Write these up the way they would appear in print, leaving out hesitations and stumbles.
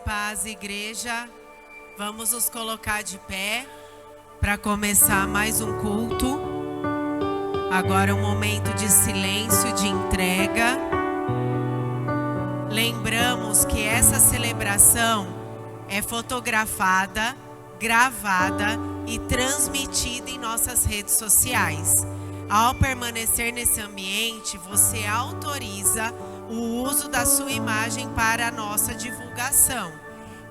paz, igreja. Vamos nos colocar de pé para começar mais um culto. Agora é um momento de silêncio, de entrega. Lembramos que essa celebração é fotografada, gravada e transmitida em nossas redes sociais. Ao permanecer nesse ambiente, você autoriza o uso da sua imagem para a nossa divulgação.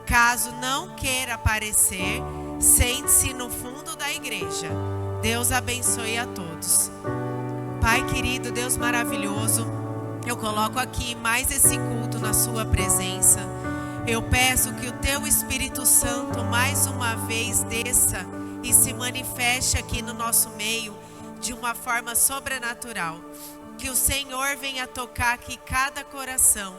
Caso não queira aparecer, sente-se no fundo da igreja. Deus abençoe a todos. Pai querido, Deus maravilhoso, eu coloco aqui mais esse culto na sua presença. Eu peço que o teu Espírito Santo mais uma vez desça e se manifeste aqui no nosso meio de uma forma sobrenatural. Que o Senhor venha tocar aqui cada coração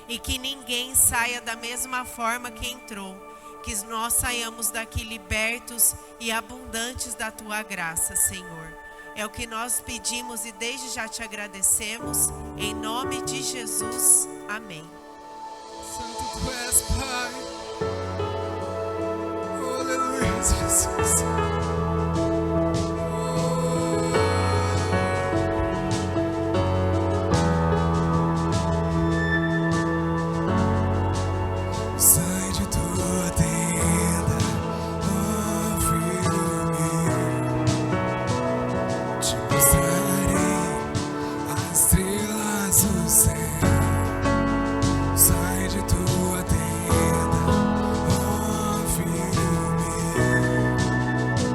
e que ninguém saia da mesma forma que entrou. Que nós saiamos daqui libertos e abundantes da tua graça, Senhor. É o que nós pedimos e desde já te agradecemos. Em nome de Jesus. Amém. Santo tu és, Pai. Oh, aleluia, Jesus. Sai de tua tenda, ó filho meu. Te mostrarei as estrelas do céu. Sai de tua tenda, ó filho meu.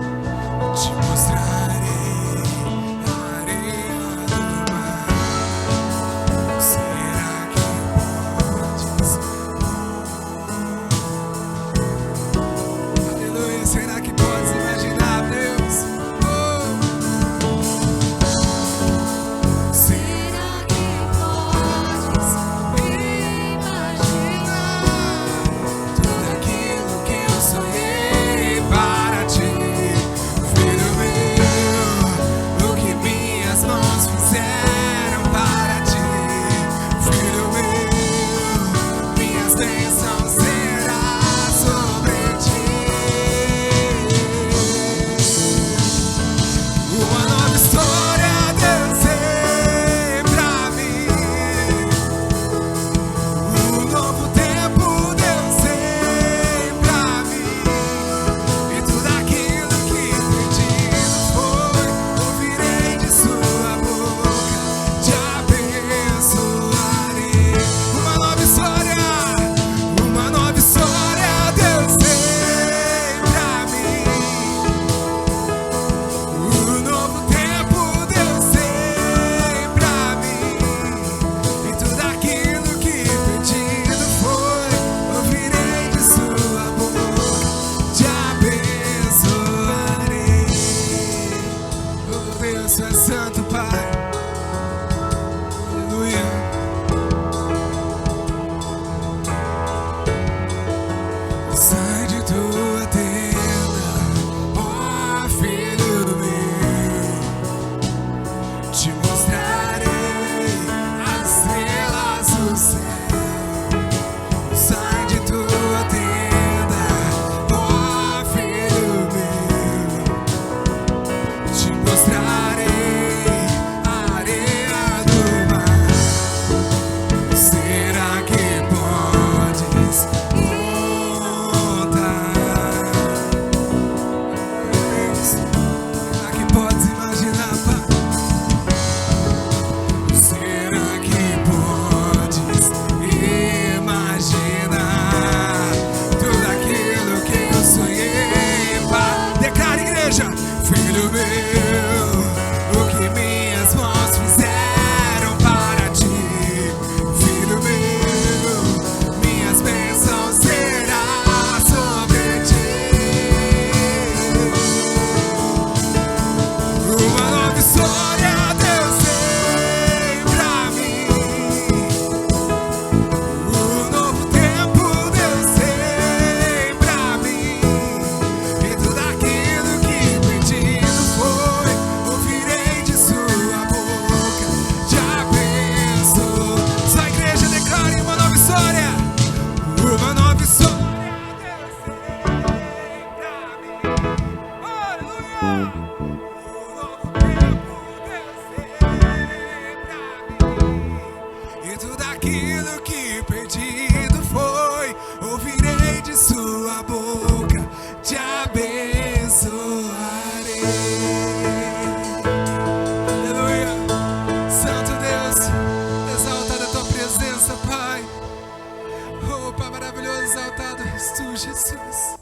és tu, Jesus.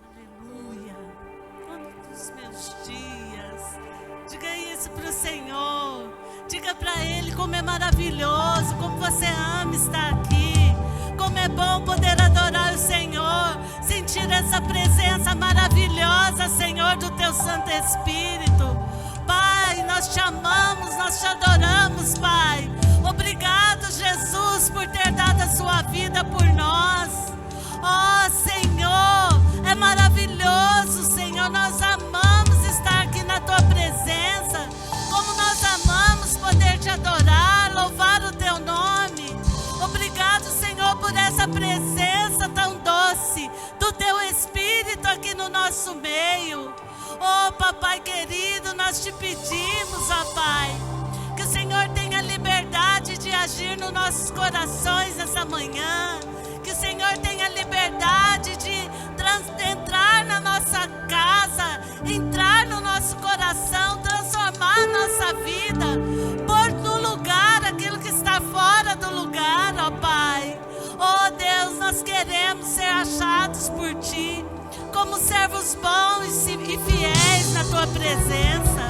Aleluia. Todos os meus dias. Diga isso para o Senhor. Diga para Ele como é maravilhoso, como você ama estar aqui. Como é bom poder adorar o Senhor. Sentir essa presença maravilhosa, Senhor, do Teu Santo Espírito. Pai, nós te amamos, nós te adoramos, Pai. Obrigado, Jesus, por ter dado a sua vida por nós. Oh, Senhor, é maravilhoso, Senhor. Nós amamos estar aqui na Tua presença. Como nós amamos poder te adorar, louvar o Teu nome. Obrigado, Senhor, por essa presença tão doce do Teu Espírito aqui no nosso meio. Oh, Papai querido, nós te pedimos, ó Pai, que o Senhor tenha liberdade de agir nos nossos corações nessa manhã. Que o Senhor tenha liberdade de entrar na nossa casa, entrar no nosso coração, transformar a nossa vida, pôr no lugar aquilo que está fora do lugar, ó Pai. Oh Deus, nós queremos ser achados por Ti, como servos bons e fiéis na Tua presença.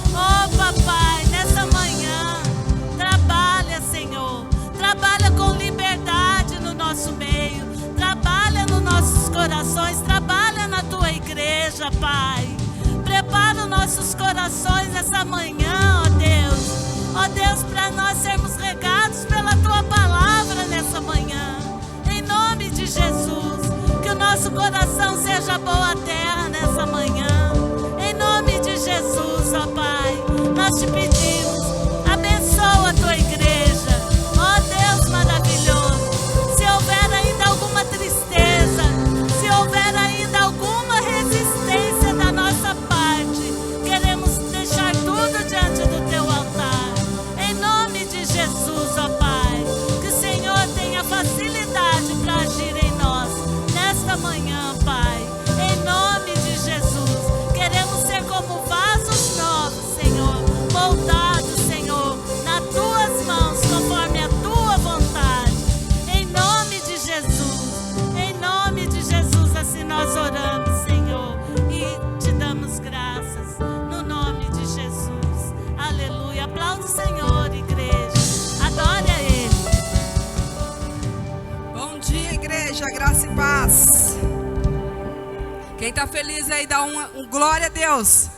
Oh Papai, nessa manhã, trabalha, Senhor, trabalha com liberdade no nosso meio, trabalha nos nossos corações, trabalha na Tua igreja, Pai. Prepara os nossos corações nessa manhã, ó Deus, para nós sermos regados pela Tua palavra nessa manhã. Em nome de Jesus, que o nosso coração seja boa terra nessa manhã. Em nome de Jesus, ó Pai, nós te pedimos, abençoa a Tua igreja. Ó Deus maravilhoso, se houver ainda alguma tristeza, se houver ainda alguma resistência da nossa parte, queremos deixar tudo diante do Teu altar. Em nome de Jesus, ó Pai, que o Senhor tenha facilidade para agir em nós nesta manhã, Pai. Em nome de Jesus, queremos ser como vasos novos, Senhor, moldados, Senhor, nas Tuas mãos, conforme a Tua vontade. Em nome de Jesus, assim nós oramos, Senhor, e te damos graças, no nome de Jesus. Aleluia. Aplauda o Senhor, igreja. Adore a Ele. Bom dia, igreja, graça e paz. Quem está feliz aí, dá um glória a Deus.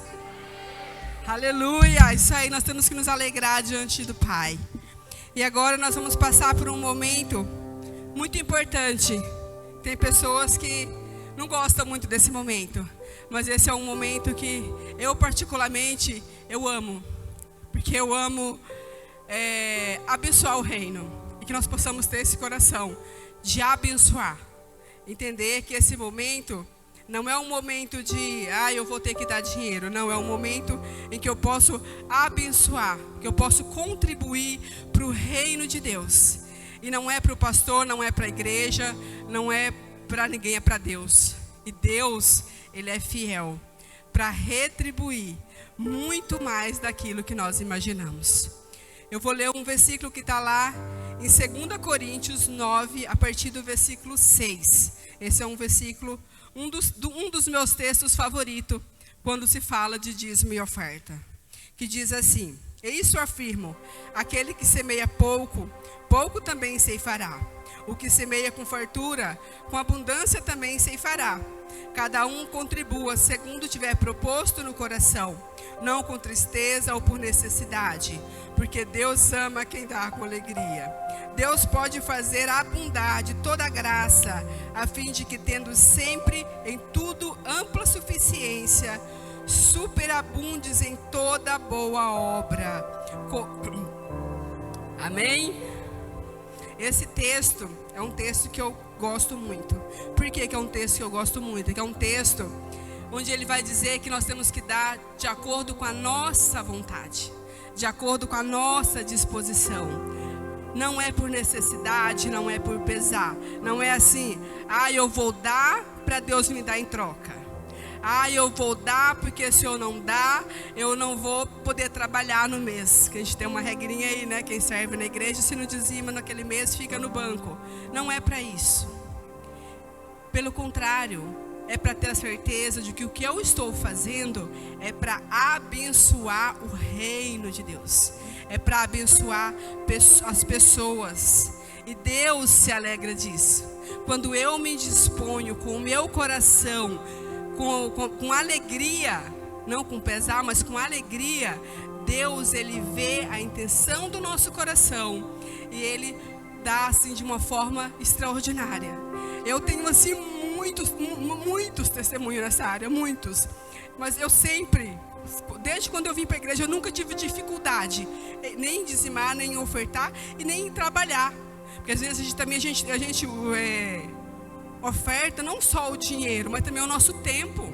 Aleluia, isso aí, nós temos que nos alegrar diante do Pai. E agora nós vamos passar por um momento muito importante. Tem pessoas que não gostam muito desse momento, mas esse é um momento que eu particularmente, eu amo. Porque eu amo abençoar o reino. E que nós possamos ter esse coração de abençoar. Entender que esse momento não é um momento de, eu vou ter que dar dinheiro. Não, é um momento em que eu posso abençoar, que eu posso contribuir para o reino de Deus. E não é para o pastor, não é para a igreja, não é para ninguém, é para Deus. E Deus, Ele é fiel para retribuir muito mais daquilo que nós imaginamos. Eu vou ler um versículo que está lá em 2 Coríntios 9, a partir do versículo 6. Esse é um versículo, um dos meus textos favoritos, quando se fala de dízimo e oferta. Que diz assim: e isso afirmo, aquele que semeia pouco, pouco também ceifará. O que semeia com fartura, com abundância também ceifará. Cada um contribua segundo tiver proposto no coração, não com tristeza ou por necessidade, porque Deus ama quem dá com alegria. Deus pode fazer abundar de toda graça, a fim de que, tendo sempre em tudo ampla suficiência, superabundes em toda boa obra. Amém? Esse texto é um texto que eu gosto muito. Por que é um texto que eu gosto muito? Porque é um texto onde ele vai dizer que nós temos que dar de acordo com a nossa vontade, de acordo com a nossa disposição. Não é por necessidade, não é por pesar. Não é assim, eu vou dar para Deus me dar em troca. Eu vou dar porque se eu não dar, eu não vou poder trabalhar no mês. Que a gente tem uma regrinha aí, né? Quem serve na igreja, se não dizima naquele mês, fica no banco. Não é para isso. Pelo contrário, é para ter a certeza de que o que eu estou fazendo é para abençoar o reino de Deus. É para abençoar as pessoas. E Deus se alegra disso. Quando eu me disponho com o meu coração, com alegria, não com pesar, mas com alegria, Deus, Ele vê a intenção do nosso coração e Ele dá assim de uma forma extraordinária. Eu tenho assim muitos testemunhos nessa área, muitos. Mas eu sempre, desde quando eu vim para a igreja, eu nunca tive dificuldade nem em dizimar, nem em ofertar e nem em trabalhar. Porque às vezes a gente oferta não só o dinheiro, mas também o nosso tempo.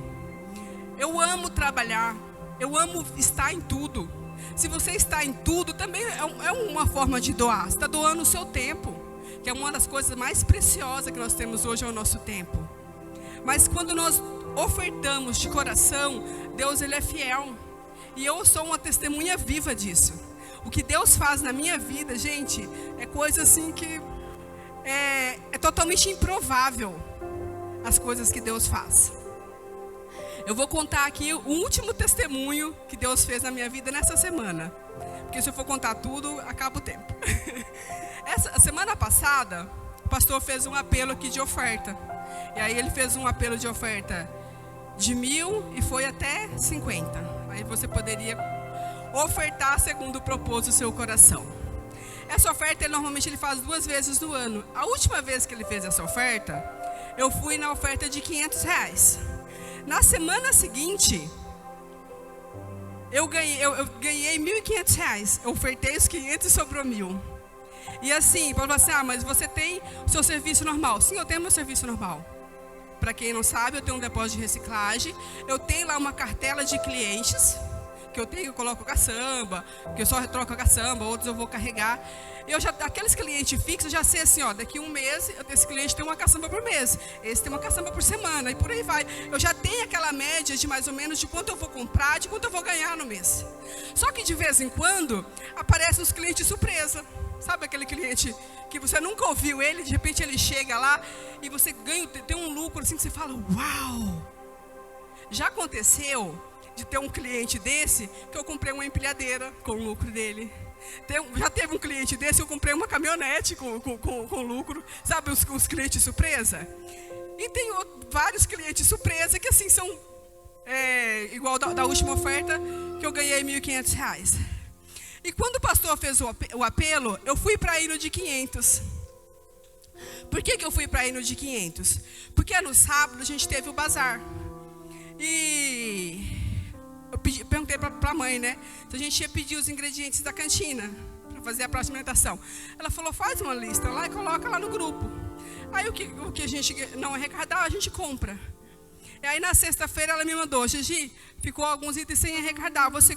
Eu amo trabalhar, eu amo estar em tudo. Se você está em tudo, também é uma forma de doar. Você está doando o seu tempo, que é uma das coisas mais preciosas que nós temos hoje, é o nosso tempo. Mas quando nós ofertamos de coração, Deus, Ele é fiel. E eu sou uma testemunha viva disso. O que Deus faz na minha vida, gente, é coisa assim que é totalmente improvável, as coisas que Deus faz. Eu vou contar aqui o último testemunho que Deus fez na minha vida nessa semana. Porque se eu for contar tudo, acaba o tempo. Essa semana passada, o pastor fez um apelo aqui de oferta. E aí ele fez um apelo de oferta de 1.000 e foi até 50. Aí você poderia ofertar segundo o propósito do seu coração. Essa oferta, normalmente ele faz 2 vezes no ano. A última vez que ele fez essa oferta, eu fui na oferta de R$500. Na semana seguinte, eu ganhei R$1.500. Eu ofertei os 500 e sobrou 1.000. E assim, falou assim, mas você tem o seu serviço normal? Sim, eu tenho meu serviço normal. Para quem não sabe, eu tenho um depósito de reciclagem. Eu tenho lá uma cartela de clientes, que eu coloco caçamba, que eu só troco a caçamba, outros eu vou carregar. Aqueles clientes fixos, eu já sei assim, daqui um mês, esse cliente tem uma caçamba por mês, esse tem uma caçamba por semana, e por aí vai. Eu já tenho aquela média de mais ou menos de quanto eu vou comprar, de quanto eu vou ganhar no mês. Só que de vez em quando, aparecem os clientes surpresa. Sabe aquele cliente que você nunca ouviu ele, de repente ele chega lá, e você tem um lucro assim, que você fala, uau! Já aconteceu de ter um cliente desse, que eu comprei uma empilhadeira com o lucro dele. Já teve um cliente desse, eu comprei uma caminhonete com lucro. Sabe os clientes surpresa? E tem vários clientes surpresa que assim são igual da última oferta, que eu ganhei R$1.500. E quando o pastor fez o apelo, eu fui para ir no de 500. Por que eu fui para ir no de 500? Porque no sábado a gente teve o bazar. E eu perguntei para a mãe, né? Se a gente ia pedir os ingredientes da cantina para fazer a próxima alimentação. Ela falou, faz uma lista lá e coloca lá no grupo. Aí o que a gente não arrecadar, a gente compra. E aí na sexta-feira ela me mandou, Gigi, ficou alguns itens sem arrecadar, você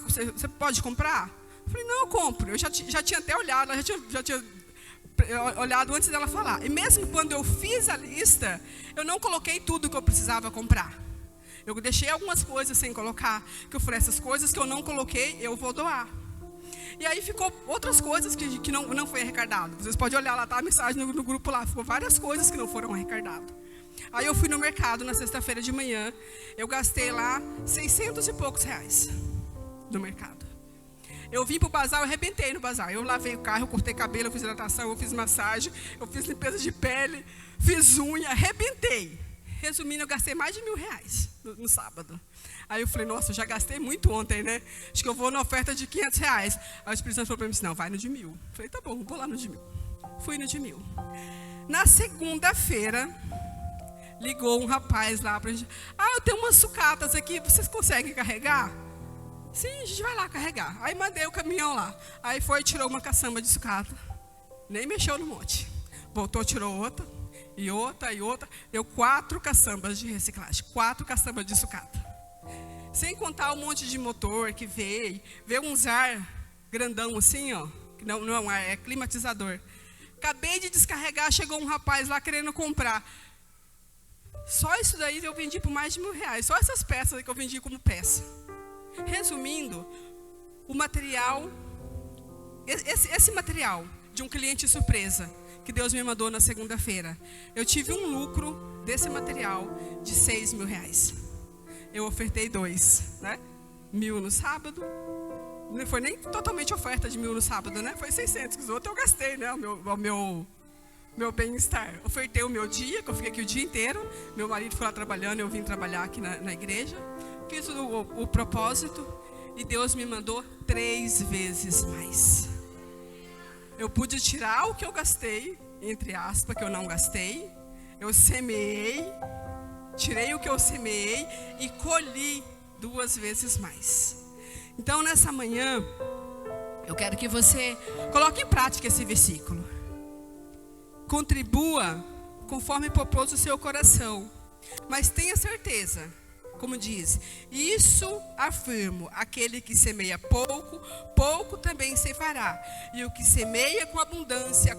pode comprar? Eu falei, não, eu compro. Eu já tinha até olhado, já tinha olhado antes dela falar. E mesmo quando eu fiz a lista, eu não coloquei tudo que eu precisava comprar. Eu deixei algumas coisas sem colocar, que eu falei, essas coisas que eu não coloquei, eu vou doar. E aí ficou outras coisas que não foi arrecadado. Vocês podem olhar lá, tá a mensagem no grupo lá, ficou várias coisas que não foram arrecadadas. Aí eu fui no mercado na sexta-feira de manhã, eu gastei lá 600 e poucos reais no mercado. Eu vim pro bazar, eu arrebentei no bazar. Eu lavei o carro, eu cortei cabelo, eu fiz hidratação, eu fiz massagem, eu fiz limpeza de pele, fiz unha, arrebentei. Resumindo, eu gastei mais de R$1.000 no sábado. Aí eu falei, nossa, eu já gastei muito ontem, né? Acho que eu vou na oferta de R$500. Aí o Espírito Santo falou para mim assim, não, vai no de 1.000. Eu falei, tá bom, vou lá no de 1.000. Fui no de 1.000. Na segunda-feira, ligou um rapaz lá pra gente. Eu tenho umas sucatas aqui, vocês conseguem carregar? Sim, a gente vai lá carregar. Aí mandei o caminhão lá. Aí foi e tirou uma caçamba de sucata. Nem mexeu no monte. Voltou, tirou outra. E outra, e outra. Deu 4 caçambas de reciclagem. 4 caçambas de sucata. Sem contar um monte de motor que veio uns ar grandão assim, ó. Que não é um ar, é climatizador. Acabei de descarregar, chegou um rapaz lá querendo comprar. Só isso daí eu vendi por mais de R$1.000. Só essas peças aí que eu vendi como peça. Resumindo, o material, esse material de um cliente surpresa, que Deus me mandou na segunda-feira. Eu tive um lucro desse material de 6 mil reais. Eu ofertei 2, né? 1.000 no sábado. Não foi nem totalmente oferta de 1.000 no sábado, né? Foi 600, que os outros eu gastei, né? O meu bem-estar. Ofertei o meu dia, que eu fiquei aqui o dia inteiro. Meu marido foi lá trabalhando, eu vim trabalhar aqui na igreja. Fiz o propósito e Deus me mandou 3 vezes mais. Eu pude tirar o que eu gastei, entre aspas, que eu não gastei. Eu semeei, tirei o que eu semeei e colhi 2 vezes mais. Então, nessa manhã, eu quero que você coloque em prática esse versículo. Contribua conforme propôs o seu coração. Mas tenha certeza, como diz, isso afirmo, aquele que semeia pouco, pouco também ceifará. E o que semeia com abundância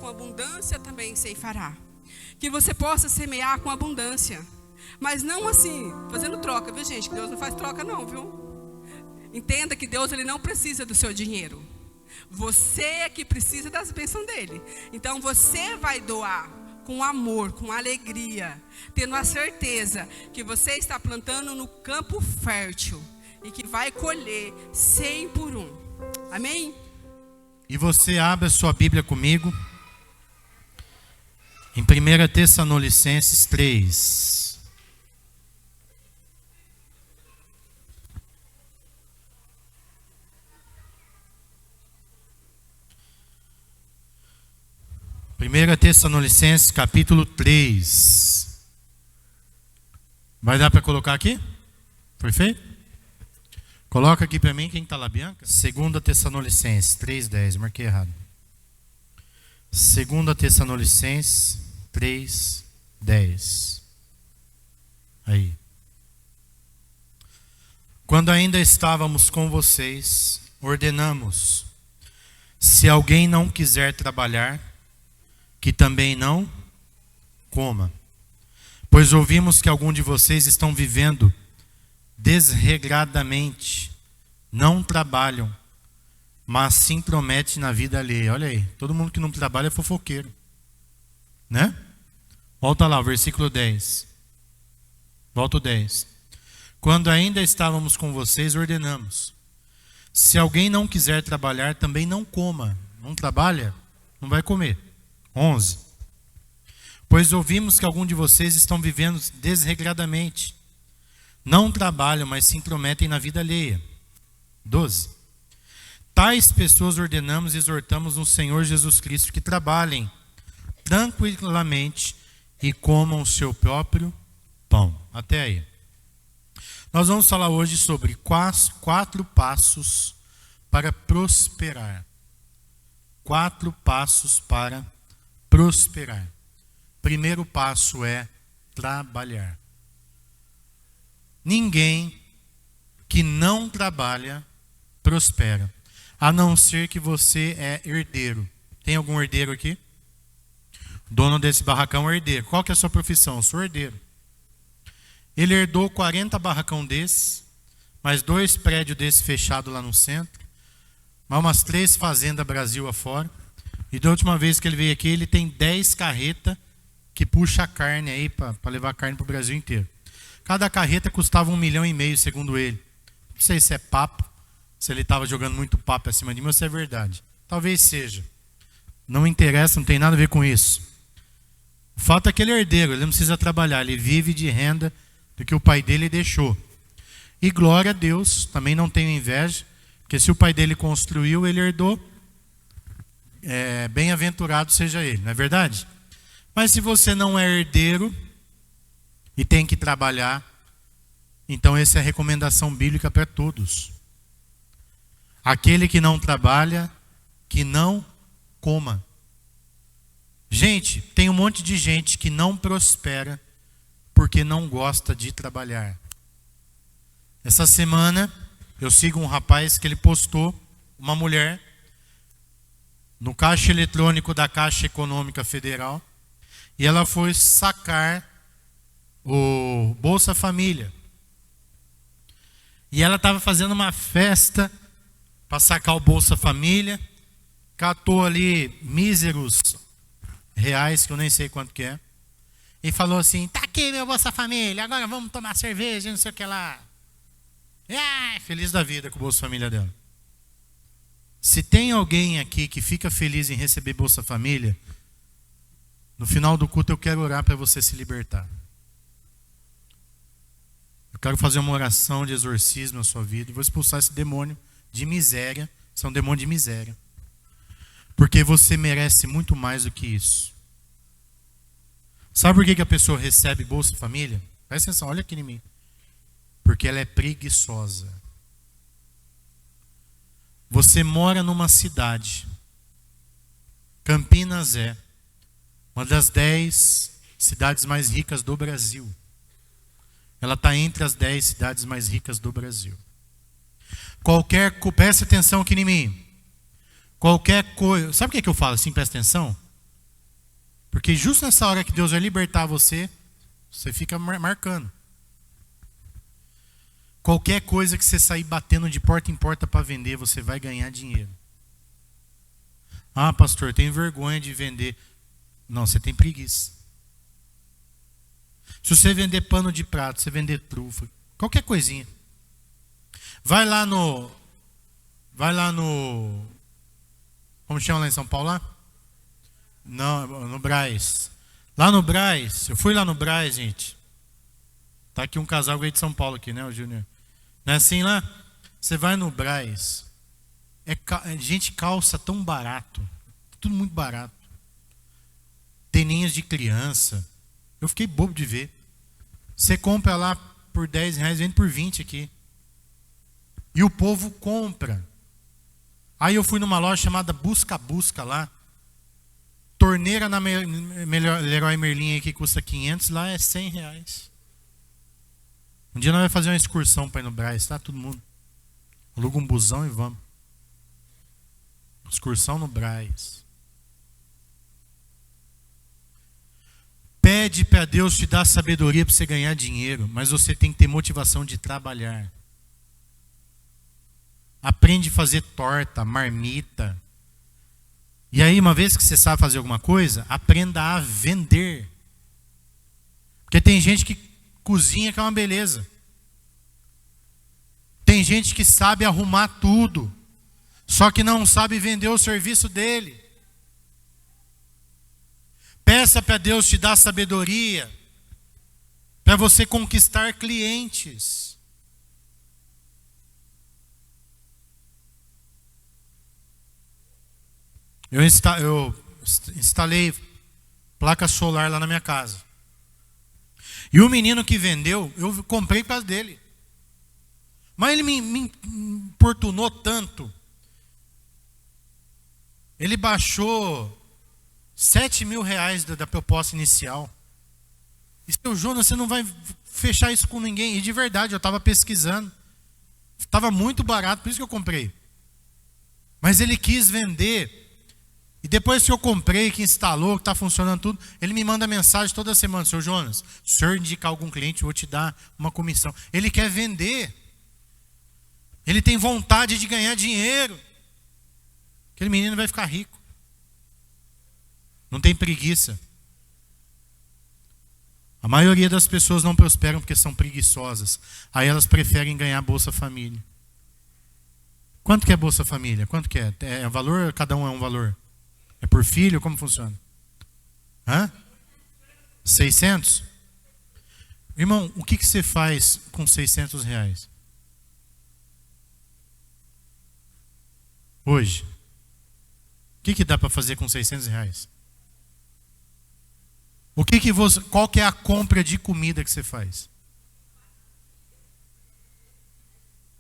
também ceifará. Que você possa semear com abundância. Mas não assim, fazendo troca, viu gente? Que Deus não faz troca não, viu? Entenda que Deus ele não precisa do seu dinheiro. Você é que precisa das bênçãos dele. Então você vai doar com amor, com alegria, tendo a certeza que você está plantando no campo fértil e que vai colher 100 por 1. Amém? E você abre a sua Bíblia comigo em 1 Tessalonicenses 3. Primeira Tessalonicenses, capítulo 3. Vai dar para colocar aqui? Perfeito? Coloca aqui para mim, quem está lá, Bianca? 2 Tessalonicenses 3:10, marquei errado. 2 Tessalonicenses 3:10. Aí. Quando ainda estávamos com vocês, ordenamos: se alguém não quiser trabalhar, que também não coma. Pois ouvimos que alguns de vocês estão vivendo desregradamente, não trabalham, mas se intrometem na vida alheia. Olha aí, todo mundo que não trabalha é fofoqueiro, né? Volta lá, o versículo 10. Volta o 10. Quando ainda estávamos com vocês, ordenamos: se alguém não quiser trabalhar, também não coma. Não trabalha, não vai comer. 11. Pois ouvimos que alguns de vocês estão vivendo desregradamente. Não trabalham, mas se intrometem na vida alheia. 12. Tais pessoas ordenamos e exortamos no Senhor Jesus Cristo que trabalhem tranquilamente e comam o seu próprio pão. Até aí. Nós vamos falar hoje sobre 4 passos para prosperar. 4 passos para prosperar. Primeiro passo é trabalhar. Ninguém que não trabalha prospera, a não ser que você é herdeiro. Tem algum herdeiro aqui? O dono desse barracão é herdeiro. Qual que é a sua profissão? Eu sou herdeiro. Ele herdou 40 barracão desses, mais 2 prédios desses fechados lá no centro, mais umas 3 fazendas Brasil afora. E da última vez que ele veio aqui, ele tem 10 carretas que puxa a carne aí para levar carne para o Brasil inteiro. Cada carreta custava 1,5 milhão, segundo ele. Não sei se é papo, se ele estava jogando muito papo acima de mim, ou se é verdade. Talvez seja. Não interessa, não tem nada a ver com isso. O fato é que ele é herdeiro, ele não precisa trabalhar, ele vive de renda do que o pai dele deixou. E glória a Deus, também não tenho inveja, porque se o pai dele construiu, ele herdou. Bem-aventurado seja ele, não é verdade? Mas se você não é herdeiro e tem que trabalhar, então essa é a recomendação bíblica para todos. Aquele que não trabalha, que não coma. Gente, tem um monte de gente que não prospera porque não gosta de trabalhar. Essa semana eu sigo um rapaz que ele postou uma mulher no caixa eletrônico da Caixa Econômica Federal e ela foi sacar o Bolsa Família. E ela estava fazendo uma festa para sacar o Bolsa Família, catou ali míseros reais, que eu nem sei quanto que é. E falou assim, tá aqui meu Bolsa Família, agora vamos tomar cerveja, não sei o que lá. Feliz da vida com o Bolsa Família dela. Se tem alguém aqui que fica feliz em receber Bolsa Família, no final do culto eu quero orar para você se libertar. Eu quero fazer uma oração de exorcismo na sua vida. Vou expulsar esse demônio de miséria. Isso é um demônio de miséria. Porque você merece muito mais do que isso. Sabe por que a pessoa recebe Bolsa Família? Presta atenção, olha aqui em mim. Porque ela é preguiçosa. Você mora numa cidade. Campinas é uma das 10 cidades mais ricas do Brasil. Ela está entre as 10 cidades mais ricas do Brasil. Presta atenção aqui em mim. Qualquer coisa. Sabe o que eu falo assim? Presta atenção. Porque justo nessa hora que Deus vai libertar você, você fica marcando. Qualquer coisa que você sair batendo de porta em porta para vender, você vai ganhar dinheiro. Ah, pastor, eu tenho vergonha de vender. Não, você tem preguiça. Se você vender pano de prato, você vender trufa, qualquer coisinha. Vai lá no como chama lá em São Paulo lá? Não, no Brás. Lá no Brás, eu fui lá no Brás, gente. Tá aqui um casal aí de São Paulo aqui, né, o Júnior? Não é assim lá? Você vai no Brás, gente, calça tão barato, tudo muito barato. Teninhas de criança. Eu fiquei bobo de ver. Você compra lá por 10 reais, vende por 20 aqui. E o povo compra. Aí eu fui numa loja chamada Busca Busca lá. Torneira na Leroy Merlin aí que custa 500, lá é 100 reais. Um dia nós vamos fazer uma excursão para ir no Brás, tá? Todo mundo. Aluga um busão e vamos. Excursão no Brás. Pede para Deus te dar sabedoria para você ganhar dinheiro, mas você tem que ter motivação de trabalhar. Aprende a fazer torta, marmita. E aí, uma vez que você sabe fazer alguma coisa, aprenda a vender. Porque tem gente que cozinha que é uma beleza. Tem gente que sabe arrumar tudo, só que não sabe vender o serviço dele. Peça para Deus te dar sabedoria para você conquistar clientes. Eu instalei placa solar lá na minha casa. E o menino que vendeu, eu comprei para dele. Mas ele me importunou tanto. Ele baixou 7 mil reais da proposta inicial. E seu Jonas, você não vai fechar isso com ninguém. E de verdade, eu estava pesquisando. Estava muito barato, por isso que eu comprei. Mas ele quis vender. E depois que eu comprei, que instalou, que está funcionando tudo, ele me manda mensagem toda semana. Seu Jonas, se o senhor indicar algum cliente, eu vou te dar uma comissão. Ele quer vender. Ele tem vontade de ganhar dinheiro. Aquele menino vai ficar rico. Não tem preguiça. A maioria das pessoas não prosperam porque são preguiçosas. Aí elas preferem ganhar Bolsa Família. Quanto que é Bolsa Família? Quanto que é? É valor? Cada um é um valor? É por filho? Como funciona? 600? Irmão, o que você faz com 600 reais? Hoje. O que dá para fazer com 600 reais? Qual que é a compra de comida que você faz?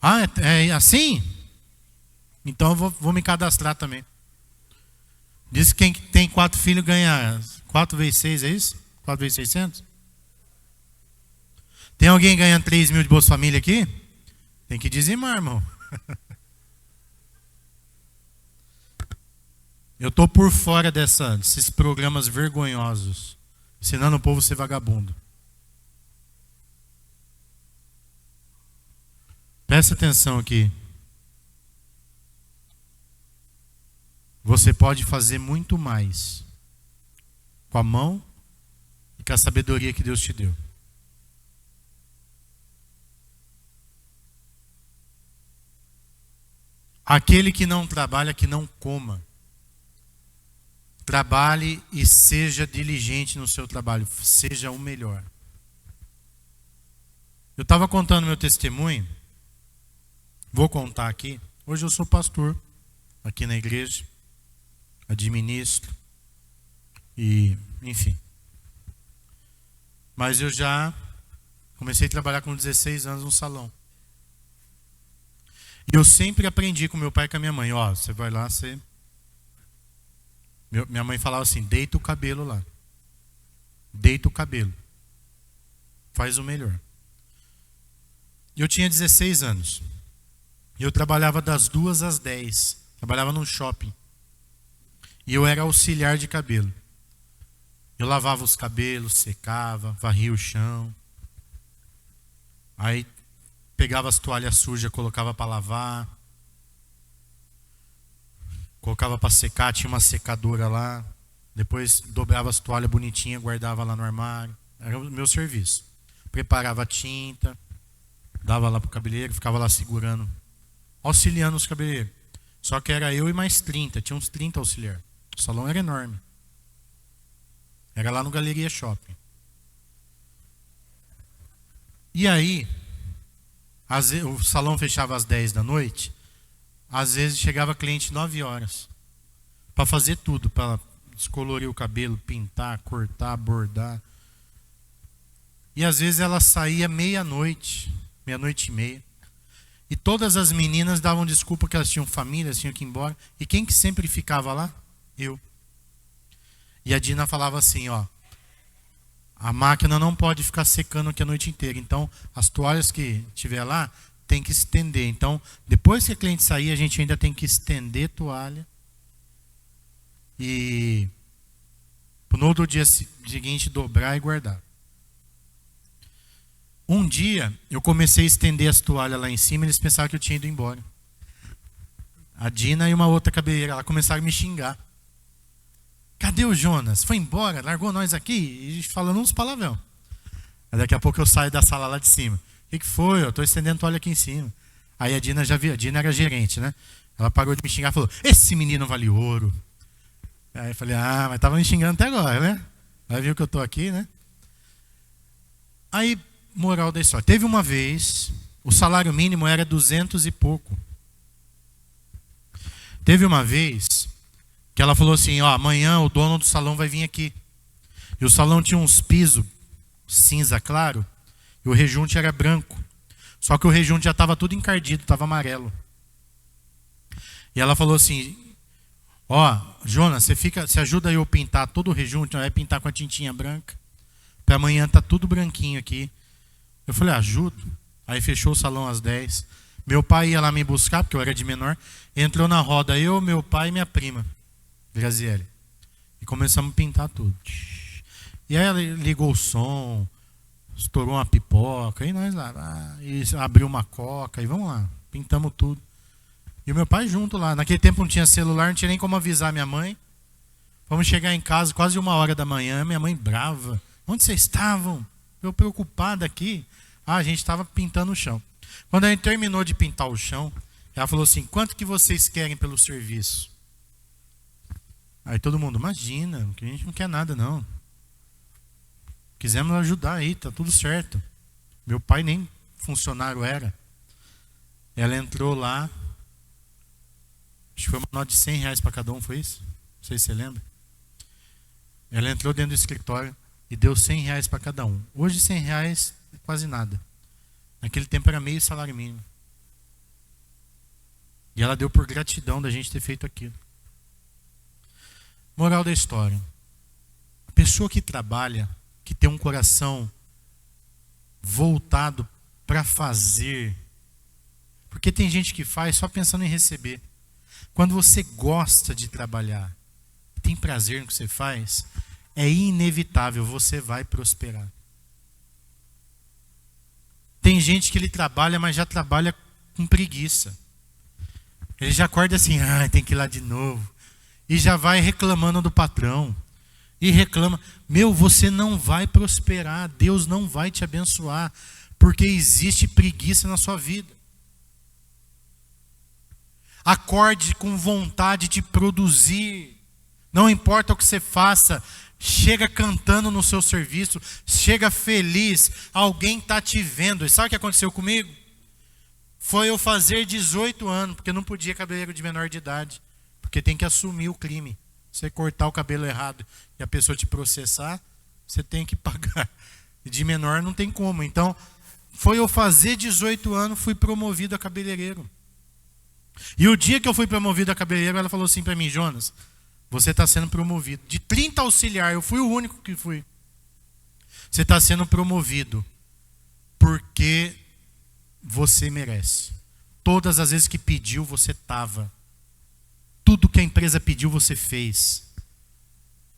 Ah, é assim? Então eu vou me cadastrar também. Diz que quem tem 4 filhos ganha 4 vezes 6, é isso? 4 vezes 600? Tem alguém ganhando 3 mil de Bolsa Família aqui? Tem que dizimar, irmão. Eu estou por fora desses programas vergonhosos, ensinando o povo a ser vagabundo. Presta atenção aqui. Você pode fazer muito mais com a mão e com a sabedoria que Deus te deu. Aquele que não trabalha, que não coma. Trabalhe e seja diligente no seu trabalho, seja o melhor. Eu estava contando meu testemunho, vou contar aqui. Hoje eu sou pastor aqui na igreja, administro e, enfim. Mas eu já comecei a trabalhar com 16 anos no salão. E eu sempre aprendi com meu pai e com a minha mãe, ó, você vai lá, você... Minha mãe falava assim, deita o cabelo lá. Deita o cabelo. Faz o melhor. Eu tinha 16 anos. E eu trabalhava das 2 às 10. Trabalhava num shopping. E eu era auxiliar de cabelo. Eu lavava os cabelos, secava, varria o chão. Aí pegava as toalhas sujas, colocava para lavar. Colocava para secar, tinha uma secadora lá. Depois dobrava as toalhas bonitinhas, guardava lá no armário. Era o meu serviço. Preparava a tinta, dava lá pro cabeleireiro, ficava lá segurando, auxiliando os cabeleireiros. Só que era eu e mais 30, tinha uns 30 auxiliares. O salão era enorme. Era lá no Galeria Shopping. E aí, o salão fechava às 10 da noite. Às vezes chegava cliente 9 horas. Para fazer tudo. Para descolorir o cabelo, pintar, cortar, bordar. E às vezes ela saía meia-noite. Meia-noite e meia. E todas as meninas davam desculpa que elas tinham família, tinham que ir embora. E quem que sempre ficava lá? Eu. E a Dina falava assim, ó. A máquina não pode ficar secando aqui a noite inteira. Então, as toalhas que tiver lá, tem que estender. Então, depois que a cliente sair, a gente ainda tem que estender a toalha. E no outro dia seguinte, dobrar e guardar. Um dia, eu comecei a estender as toalhas lá em cima e eles pensaram que eu tinha ido embora. A Dina e uma outra cabeleireira, ela começaram a me xingar. Cadê o Jonas? Foi embora? Largou nós aqui? E falando uns palavrão. Aí daqui a pouco eu saio da sala lá de cima. O que foi? Eu estou estendendo toalha aqui em cima. Aí a Dina já viu, a Dina era gerente, né? Ela parou de me xingar e falou, esse menino vale ouro. Aí eu falei, mas estava me xingando até agora, né? Aí viu que eu estou aqui, né? Aí, moral da história. Teve uma vez, o salário mínimo era 200 e pouco. Teve uma vez que ela falou assim, ó, amanhã o dono do salão vai vir aqui. E o salão tinha uns pisos cinza claro, e o rejunte era branco. Só que o rejunte já estava tudo encardido, estava amarelo. E ela falou assim, ó, Jonas, você ajuda eu a pintar todo o rejunte, vai pintar com a tintinha branca, para amanhã tá tudo branquinho aqui. Eu falei, ajudo. Aí fechou o salão às 10. Meu pai ia lá me buscar, porque eu era de menor. Entrou na roda eu, meu pai e minha prima, Graziele. E começamos a pintar tudo. E aí ela ligou o som, estourou uma pipoca, e nós lá, e abriu uma coca, e vamos lá, pintamos tudo. E o meu pai junto lá. Naquele tempo não tinha celular, não tinha nem como avisar minha mãe. Vamos chegar em casa quase 1h da manhã, minha mãe brava. Onde vocês estavam? Eu preocupado aqui. A gente estava pintando o chão. Quando a gente terminou de pintar o chão, ela falou assim, quanto que vocês querem pelo serviço? Aí todo mundo, imagina, que a gente não quer nada não. Quisemos ajudar aí, tá tudo certo. Meu pai nem funcionário era. Ela entrou lá, acho que foi uma nota de R$100 para cada um, foi isso? Não sei se você lembra. Ela entrou dentro do escritório e deu R$100 para cada um. Hoje R$100 é quase nada. Naquele tempo era meio salário mínimo. E ela deu por gratidão da gente ter feito aquilo. Moral da história. A pessoa que trabalha, que tem um coração voltado para fazer. Porque tem gente que faz só pensando em receber. Quando você gosta de trabalhar, tem prazer no que você faz, é inevitável, você vai prosperar. Tem gente que ele trabalha, mas já trabalha com preguiça. Ele já acorda assim, tem que ir lá de novo. E já vai reclamando do patrão. e reclama. Meu, você não vai prosperar, Deus não vai te abençoar, porque existe preguiça na sua vida. Acorde com vontade de produzir. Não importa o que você faça, chega cantando no seu serviço, chega feliz, alguém está te vendo. E sabe o que aconteceu comigo? Foi eu fazer 18 anos, porque não podia cabeleireiro de menor de idade, porque tem que assumir o crime. Você cortar o cabelo errado e a pessoa te processar, você tem que pagar. E de menor não tem como. Então, foi eu fazer 18 anos, fui promovido a cabeleireiro. E o dia que eu fui promovido a cabeleireiro, ela falou assim para mim: Jonas, você está sendo promovido. De 30 auxiliar, eu fui o único que fui. Você está sendo promovido porque você merece. Todas as vezes que pediu, você estava. Tudo que a empresa pediu, você fez.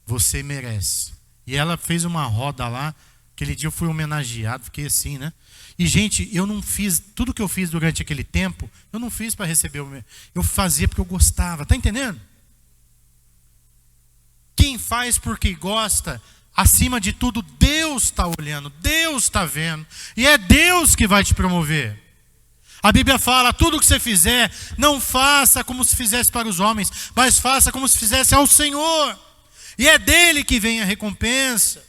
Você merece. E ela fez uma roda lá. Aquele dia eu fui homenageado, fiquei assim, né? E, gente, eu não fiz, tudo que eu fiz durante aquele tempo, eu não fiz para receber o meu. Eu fazia porque eu gostava. Tá entendendo? Quem faz porque gosta, acima de tudo, Deus está olhando, Deus está vendo. E é Deus que vai te promover. A Bíblia fala: tudo que você fizer, não faça como se fizesse para os homens, mas faça como se fizesse ao Senhor. E é dele que vem a recompensa.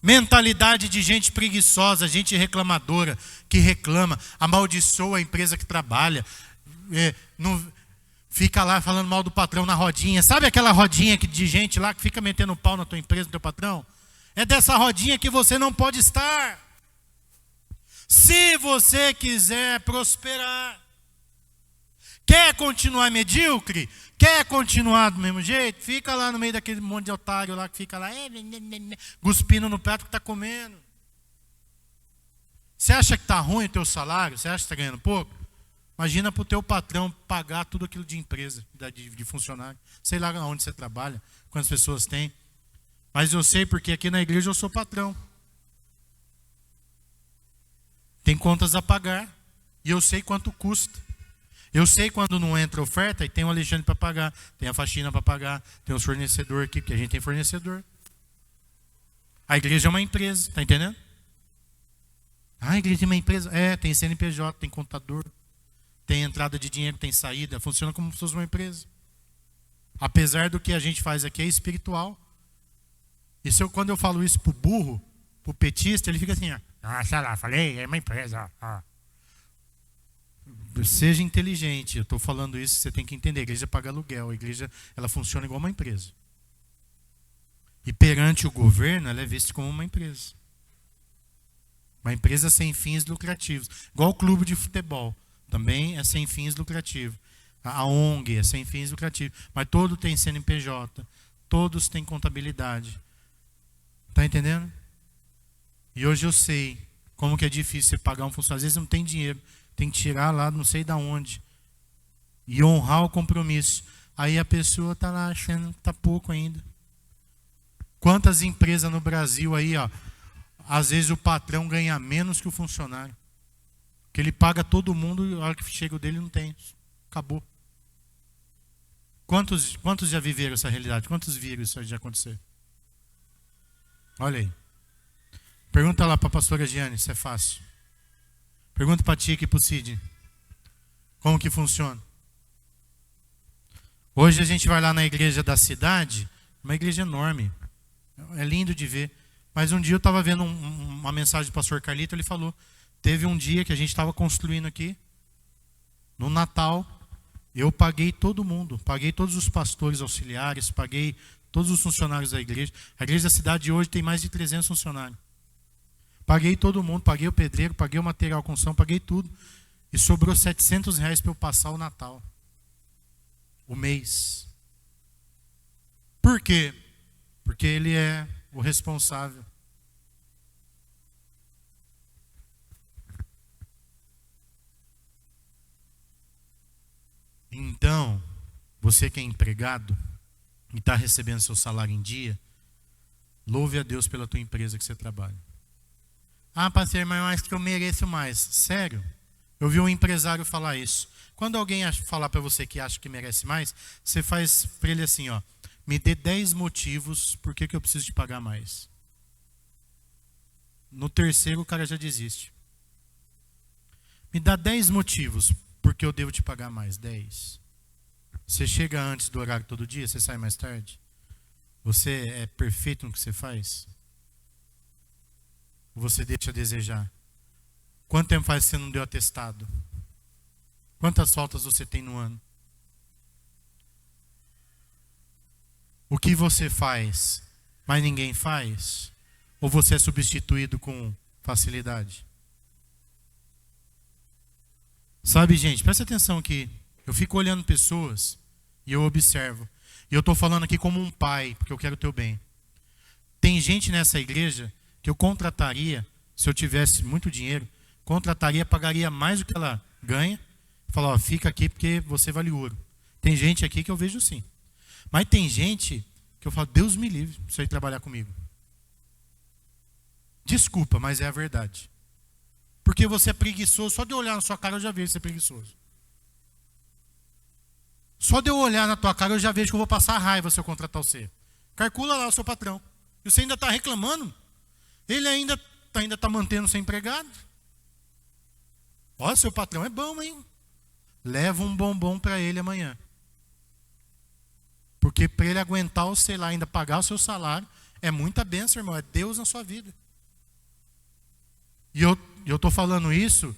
Mentalidade de gente preguiçosa, gente reclamadora, que reclama, amaldiçoa a empresa que trabalha, não, fica lá falando mal do patrão na rodinha. Sabe aquela rodinha de gente lá que fica metendo pau na tua empresa, no teu patrão? É dessa rodinha que você não pode estar. Se você quiser prosperar. Quer continuar medíocre? Quer continuar do mesmo jeito? Fica lá no meio daquele monte de otário lá que fica lá cuspindo no prato que está comendo. Você acha que está ruim o teu salário? Você acha que está ganhando pouco? Imagina para o teu patrão pagar tudo aquilo de empresa, de funcionário. Sei lá onde você trabalha, quantas pessoas tem. Mas eu sei porque aqui na igreja eu sou patrão. Tem contas a pagar. E eu sei quanto custa. Eu sei quando não entra oferta e tem o Alexandre para pagar, tem a faxina para pagar, tem os fornecedores aqui, porque a gente tem fornecedor. A igreja é uma empresa, tá entendendo? A igreja é uma empresa? É, tem CNPJ, tem contador, tem entrada de dinheiro, tem saída, funciona como se fosse uma empresa. Apesar do que a gente faz aqui é espiritual. E quando eu falo isso pro burro, pro petista, ele fica assim, sei lá, falei, é uma empresa, Seja inteligente, eu estou falando isso, você tem que entender. A igreja paga aluguel, a igreja ela funciona igual uma empresa. E perante o governo, ela é vista como uma empresa. Uma empresa sem fins lucrativos. Igual o clube de futebol, também é sem fins lucrativos. A ONG é sem fins lucrativos. Mas todo tem CNPJ, todos têm contabilidade. Está entendendo? E hoje eu sei como que é difícil você pagar um funcionário. Às vezes não tem dinheiro. Tem que tirar lá, não sei de onde. E honrar o compromisso. Aí a pessoa está lá achando que está pouco ainda. Quantas empresas no Brasil aí, às vezes o patrão ganha menos que o funcionário. Porque ele paga todo mundo e a hora que chega o dele não tem. Acabou. Quantos já viveram essa realidade? Quantos viram isso já acontecer? Olha aí. Pergunta lá para a pastora Giane, se é fácil. Pergunta para a Tia e para o Cid. Como que funciona? Hoje a gente vai lá na igreja da cidade, uma igreja enorme. É lindo de ver. Mas um dia eu estava vendo uma mensagem do pastor Carlito, ele falou, teve um dia que a gente estava construindo aqui, no Natal, eu paguei todo mundo, paguei todos os pastores auxiliares, paguei todos os funcionários da igreja. A igreja da cidade hoje tem mais de 300 funcionários. Paguei todo mundo, paguei o pedreiro, paguei o material com som, paguei tudo. E sobrou R$700 para eu passar o Natal. O mês. Por quê? Porque ele é o responsável. Então, você que é empregado e está recebendo seu salário em dia, louve a Deus pela tua empresa que você trabalha. Pastor, mas eu acho que eu mereço mais. Sério? Eu vi um empresário falar isso. Quando alguém falar para você que acha que merece mais, você faz para ele assim, Me dê 10 motivos por que eu preciso te pagar mais. No terceiro, o cara já desiste. Me dá 10 motivos por que eu devo te pagar mais. 10. Você chega antes do horário todo dia? Você sai mais tarde? Você é perfeito no que você faz? Ou você deixa a desejar? Quanto tempo faz que você não deu atestado? Quantas faltas você tem no ano? O que você faz, mas ninguém faz? Ou você é substituído com facilidade? Sabe, gente, presta atenção aqui. Eu fico olhando pessoas e eu observo. E eu estou falando aqui como um pai, porque eu quero o teu bem. Tem gente nessa igreja que eu contrataria, se eu tivesse muito dinheiro, contrataria, pagaria mais do que ela ganha. Falar, ó, fica aqui porque você vale ouro. Tem gente aqui que eu vejo sim. Mas tem gente que eu falo, Deus me livre pra você ir trabalhar comigo. Desculpa, mas é a verdade. Porque você é preguiçoso, só de eu olhar na sua cara eu já vejo você é preguiçoso. Só de eu olhar na tua cara eu já vejo que eu vou passar raiva se eu contratar você. Calcula lá o seu patrão. E você ainda está reclamando. Ele ainda está mantendo seu empregado. Olha, seu patrão é bom, hein? Leva um bombom para ele amanhã. Porque para ele aguentar o sei lá, ainda pagar o seu salário, é muita bênção, irmão. É Deus na sua vida. E eu estou falando isso,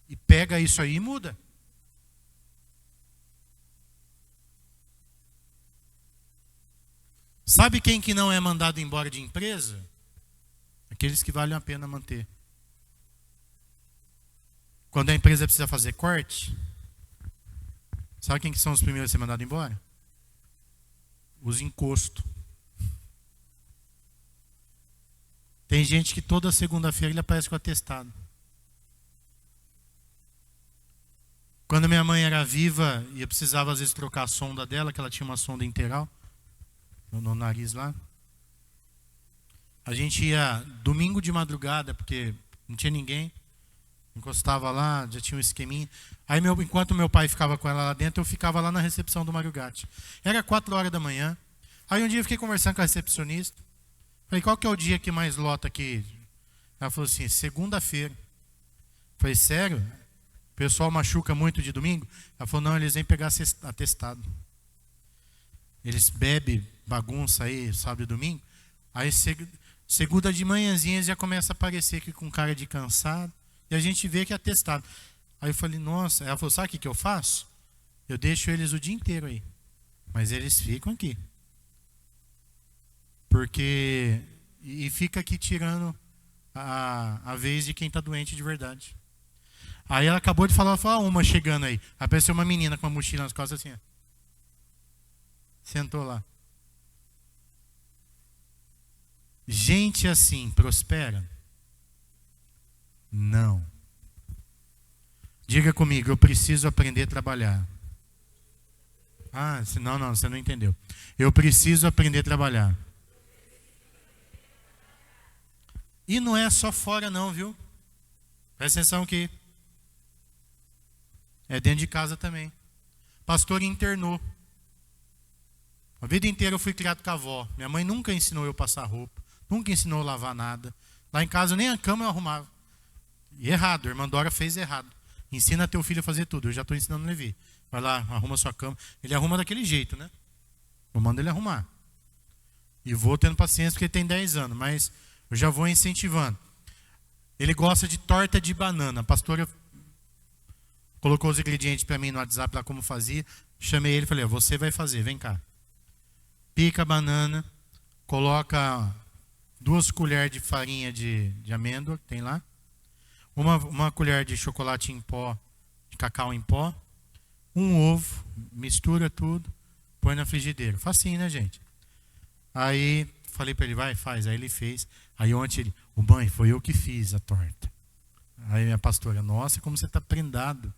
e pega isso aí e muda. Sabe quem que não é mandado embora de empresa? Aqueles que valem a pena manter. Quando a empresa precisa fazer corte, sabe quem que são os primeiros a ser mandados embora? Os encostos. Tem gente que toda segunda-feira ele aparece com atestado. Quando minha mãe era viva e eu precisava às vezes trocar a sonda dela, que ela tinha uma sonda integral no nariz lá. A gente ia domingo de madrugada, porque não tinha ninguém. Encostava lá, já tinha um esqueminha. Aí enquanto meu pai ficava com ela lá dentro, eu ficava lá na recepção do Mário Gatti. Era 4 horas da manhã. Aí um dia eu fiquei conversando com a recepcionista. Falei, qual que é o dia que mais lota aqui? Ela falou assim, segunda-feira. Falei, sério? O pessoal machuca muito de domingo? Ela falou, não, eles vêm pegar atestado. Eles bebem bagunça aí, sábado e domingo. Aí segunda de manhãzinha já começa a aparecer aqui com cara de cansado. E a gente vê que é atestado. Aí eu falei, nossa. Ela falou, sabe o que eu faço? Eu deixo eles o dia inteiro aí. Mas eles ficam aqui. Porque... E fica aqui tirando a vez de quem está doente de verdade. Aí ela acabou de falar, uma chegando aí. Apareceu uma menina com uma mochila nas costas assim. Ó. Sentou lá. Gente assim prospera? Não. Diga comigo, eu preciso aprender a trabalhar. Não, você não entendeu. Eu preciso aprender a trabalhar. E não é só fora não, viu? Presta atenção que é dentro de casa também. Pastor internou. A vida inteira eu fui criado com a avó. Minha mãe nunca ensinou eu a passar roupa. Nunca ensinou eu a lavar nada. Lá em casa nem a cama eu arrumava. E errado, a irmã Dora fez errado. Ensina teu filho a fazer tudo. Eu já estou ensinando o Levi. Vai lá, arruma sua cama. Ele arruma daquele jeito, né? Eu mando ele arrumar. E vou tendo paciência porque ele tem 10 anos. Mas eu já vou incentivando. Ele gosta de torta de banana. A pastora colocou os ingredientes para mim no WhatsApp lá como fazia. Chamei ele e falei, você vai fazer, vem cá. Pica a banana. Coloca 2 colheres de farinha de amêndoa, tem lá. Uma colher de chocolate em pó, de cacau em pó. Um ovo, mistura tudo, põe na frigideira. Facinho, né, gente? Aí falei para ele, vai, faz. Aí ele fez. Aí ontem ele, mãe, foi eu que fiz a torta. Aí minha pastora, nossa, como você está prendado.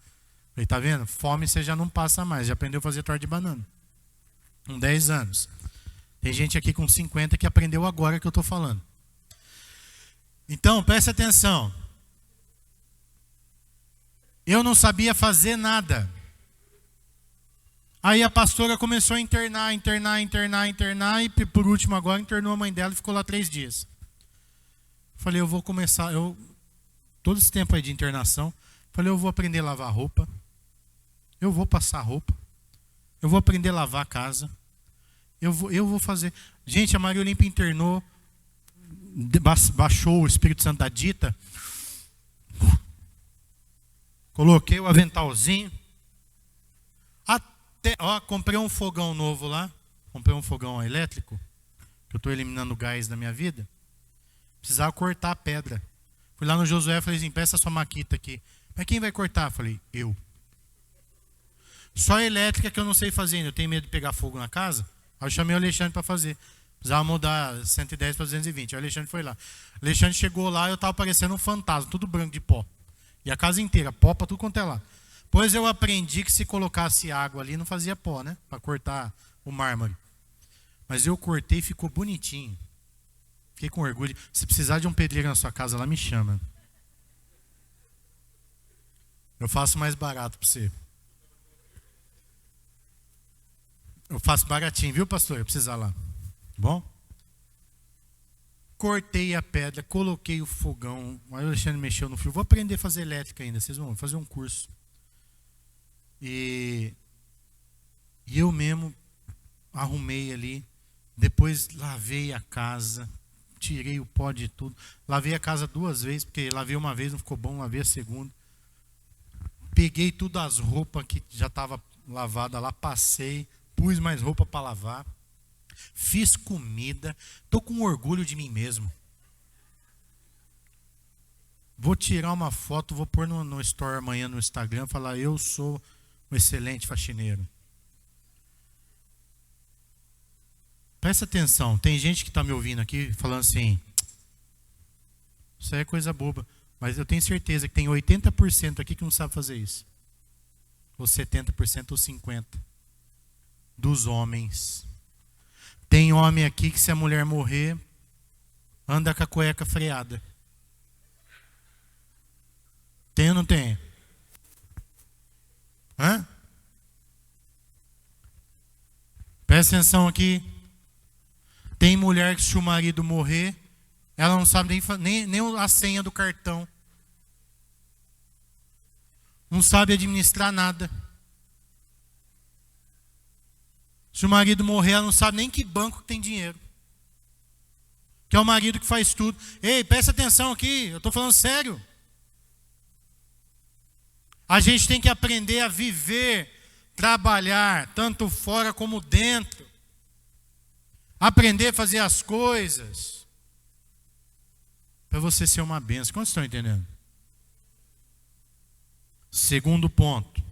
Falei, tá vendo? Fome você já não passa mais, já aprendeu a fazer torta de banana. Com 10 anos. Tem gente aqui com 50 que aprendeu agora que eu estou falando. Então, preste atenção. Eu não sabia fazer nada. Aí a pastora começou a internar, e por último agora internou a mãe dela e ficou lá 3 dias. Falei, eu vou começar, todo esse tempo aí de internação, falei, eu vou aprender a lavar roupa, eu vou passar roupa, eu vou aprender a lavar a casa, eu vou fazer. Gente, a Maria Olímpia internou, baixou o Espírito Santo da dita, coloquei o aventalzinho, comprei um fogão novo lá, comprei um fogão elétrico, que eu estou eliminando o gás da minha vida, precisava cortar a pedra. Fui lá no Josué e falei assim, peça a sua maquita aqui. Mas quem vai cortar? Falei, eu. Só elétrica que eu não sei fazer ainda, eu tenho medo de pegar fogo na casa. Aí eu chamei o Alexandre para fazer. Precisava mudar 110 para 220. Aí o Alexandre foi lá. O Alexandre chegou lá e eu estava parecendo um fantasma, tudo branco de pó. E a casa inteira, pó para tudo quanto é lá. Pois eu aprendi que se colocasse água ali não fazia pó, né? Para cortar o mármore. Mas eu cortei e ficou bonitinho. Fiquei com orgulho. Se precisar de um pedreiro na sua casa lá, me chama. Eu faço mais barato para você. Eu faço baratinho, viu, pastor? Eu precisar lá. Bom? Cortei a pedra, coloquei o fogão. Aí o Alexandre mexeu no fio. Vou aprender a fazer elétrica ainda. Vocês vão fazer um curso. E eu mesmo arrumei ali. Depois lavei a casa. Tirei o pó de tudo. Lavei a casa 2 vezes, porque lavei uma vez, não ficou bom, lavei a segunda. Peguei todas as roupas que já estavam lavadas lá, passei, pus mais roupa para lavar. Fiz comida. Estou com orgulho de mim mesmo. Vou tirar uma foto, vou pôr no story amanhã no Instagram, falar, eu sou um excelente faxineiro. Presta atenção, tem gente que está me ouvindo aqui falando assim, isso aí é coisa boba, mas eu tenho certeza que tem 80% aqui que não sabe fazer isso. Ou 70% ou 50% dos homens. Tem homem aqui que se a mulher morrer, anda com a cueca freada. Tem ou não tem? Hã? Presta atenção aqui. Tem mulher que se o marido morrer, ela não sabe nem a senha do cartão. Não sabe administrar nada. Se o marido morrer, ela não sabe nem que banco tem dinheiro. Que é o marido que faz tudo. Ei, presta atenção aqui, eu estou falando sério. A gente tem que aprender a viver, trabalhar, tanto fora como dentro. Aprender a fazer as coisas. Para você ser uma bênção. Quantos estão entendendo? Segundo ponto.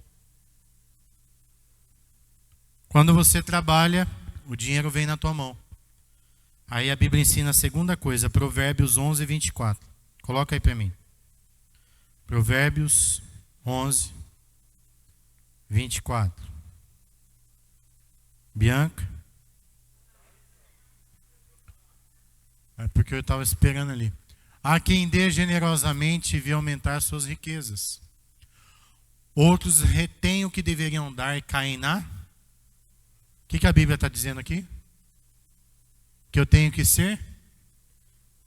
Quando você trabalha, o dinheiro vem na tua mão. Aí a Bíblia ensina a segunda coisa, Provérbios 11, 24. Coloca aí para mim. Provérbios 11, 24. Bianca? É porque eu estava esperando ali. Há quem dê generosamente e vê aumentar suas riquezas. Outros retêm o que deveriam dar e caem na... O que a Bíblia está dizendo aqui? Que eu tenho que ser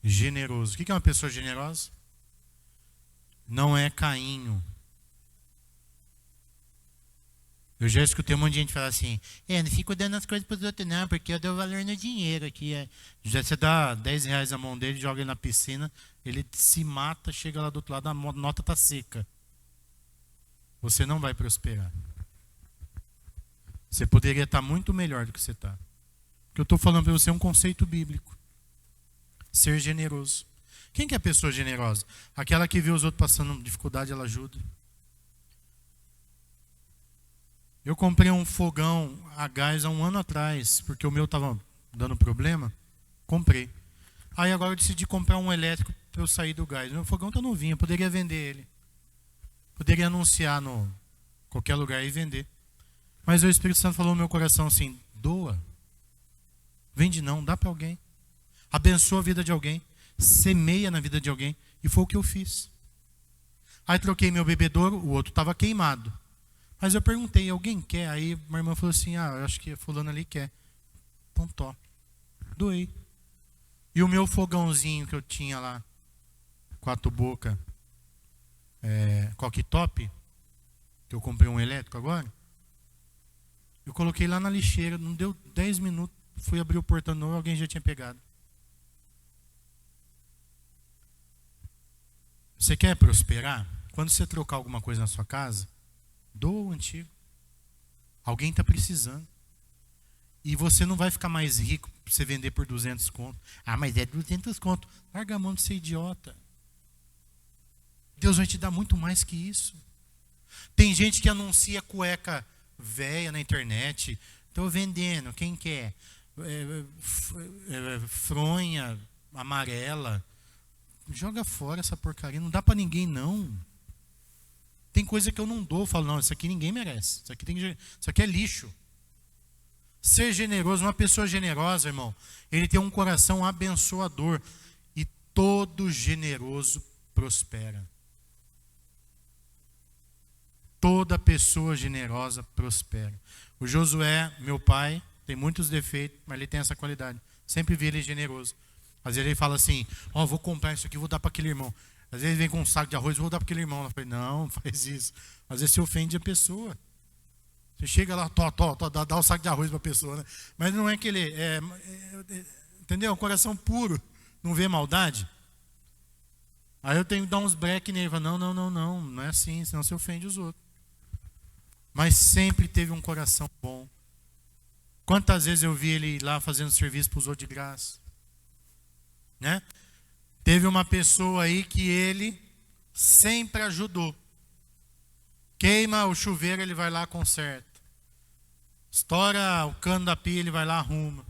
generoso. O que é uma pessoa generosa? Não é cainho. Eu já escutei um monte de gente falar assim, não fico dando as coisas para os outros não, porque eu dou valor no dinheiro aqui. Já você dá 10 reais na mão dele, joga ele na piscina, ele se mata, chega lá do outro lado, a nota está seca. Você não vai prosperar. Você poderia estar muito melhor do que você está. O que eu estou falando para você é um conceito bíblico. Ser generoso. Quem que é a pessoa generosa? Aquela que vê os outros passando dificuldade, ela ajuda. Eu comprei um fogão a gás há 1 ano atrás, porque o meu estava dando problema. Comprei. Aí agora eu decidi comprar um elétrico para eu sair do gás. Meu fogão está novinho, eu poderia vender ele. Poderia anunciar no qualquer lugar e vender. Mas o Espírito Santo falou no meu coração assim, doa. Vende não, dá para alguém. Abençoa a vida de alguém. Semeia na vida de alguém. E foi o que eu fiz. Aí troquei meu bebedouro, o outro estava queimado. Mas eu perguntei, alguém quer? Aí minha irmã falou assim, eu acho que fulano ali quer. Então tó. Doei. E o meu fogãozinho que eu tinha lá, 4 boca, coque-top, que eu comprei um elétrico agora, eu coloquei lá na lixeira, não deu 10 minutos, fui abrir o portão novo, alguém já tinha pegado. Você quer prosperar? Quando você trocar alguma coisa na sua casa, doa o antigo. Alguém está precisando. E você não vai ficar mais rico para você vender por 200 conto. Mas é 200 conto. Larga a mão de ser idiota. Deus vai te dar muito mais que isso. Tem gente que anuncia cueca velha na internet. Estou vendendo, quem quer? Fronha amarela. Joga fora essa porcaria. Não dá para ninguém, não. Tem coisa que eu não dou. Eu falo, não, isso aqui ninguém merece. Isso aqui é lixo. Ser generoso, uma pessoa generosa, irmão, ele tem um coração abençoador. E todo generoso prospera. Toda pessoa generosa prospera. O Josué, meu pai, tem muitos defeitos, mas ele tem essa qualidade. Sempre vi ele generoso. Às vezes ele fala assim, vou comprar isso aqui, vou dar para aquele irmão. Às vezes ele vem com um saco de arroz, vou dar para aquele irmão. Eu falei, não faz isso. Às vezes você ofende a pessoa. Você chega lá, dá o saco de arroz para a pessoa, né? Mas não é que ele entendeu? Um coração puro, não vê maldade. Aí eu tenho que dar uns break nele, falo, não é assim, senão você ofende os outros. Mas sempre teve um coração bom. Quantas vezes eu vi ele lá fazendo serviço para os outros de graça, né? Teve uma pessoa aí que ele sempre ajudou. Queima o chuveiro, ele vai lá, conserta. Estoura o cano da pia, ele vai lá, arruma.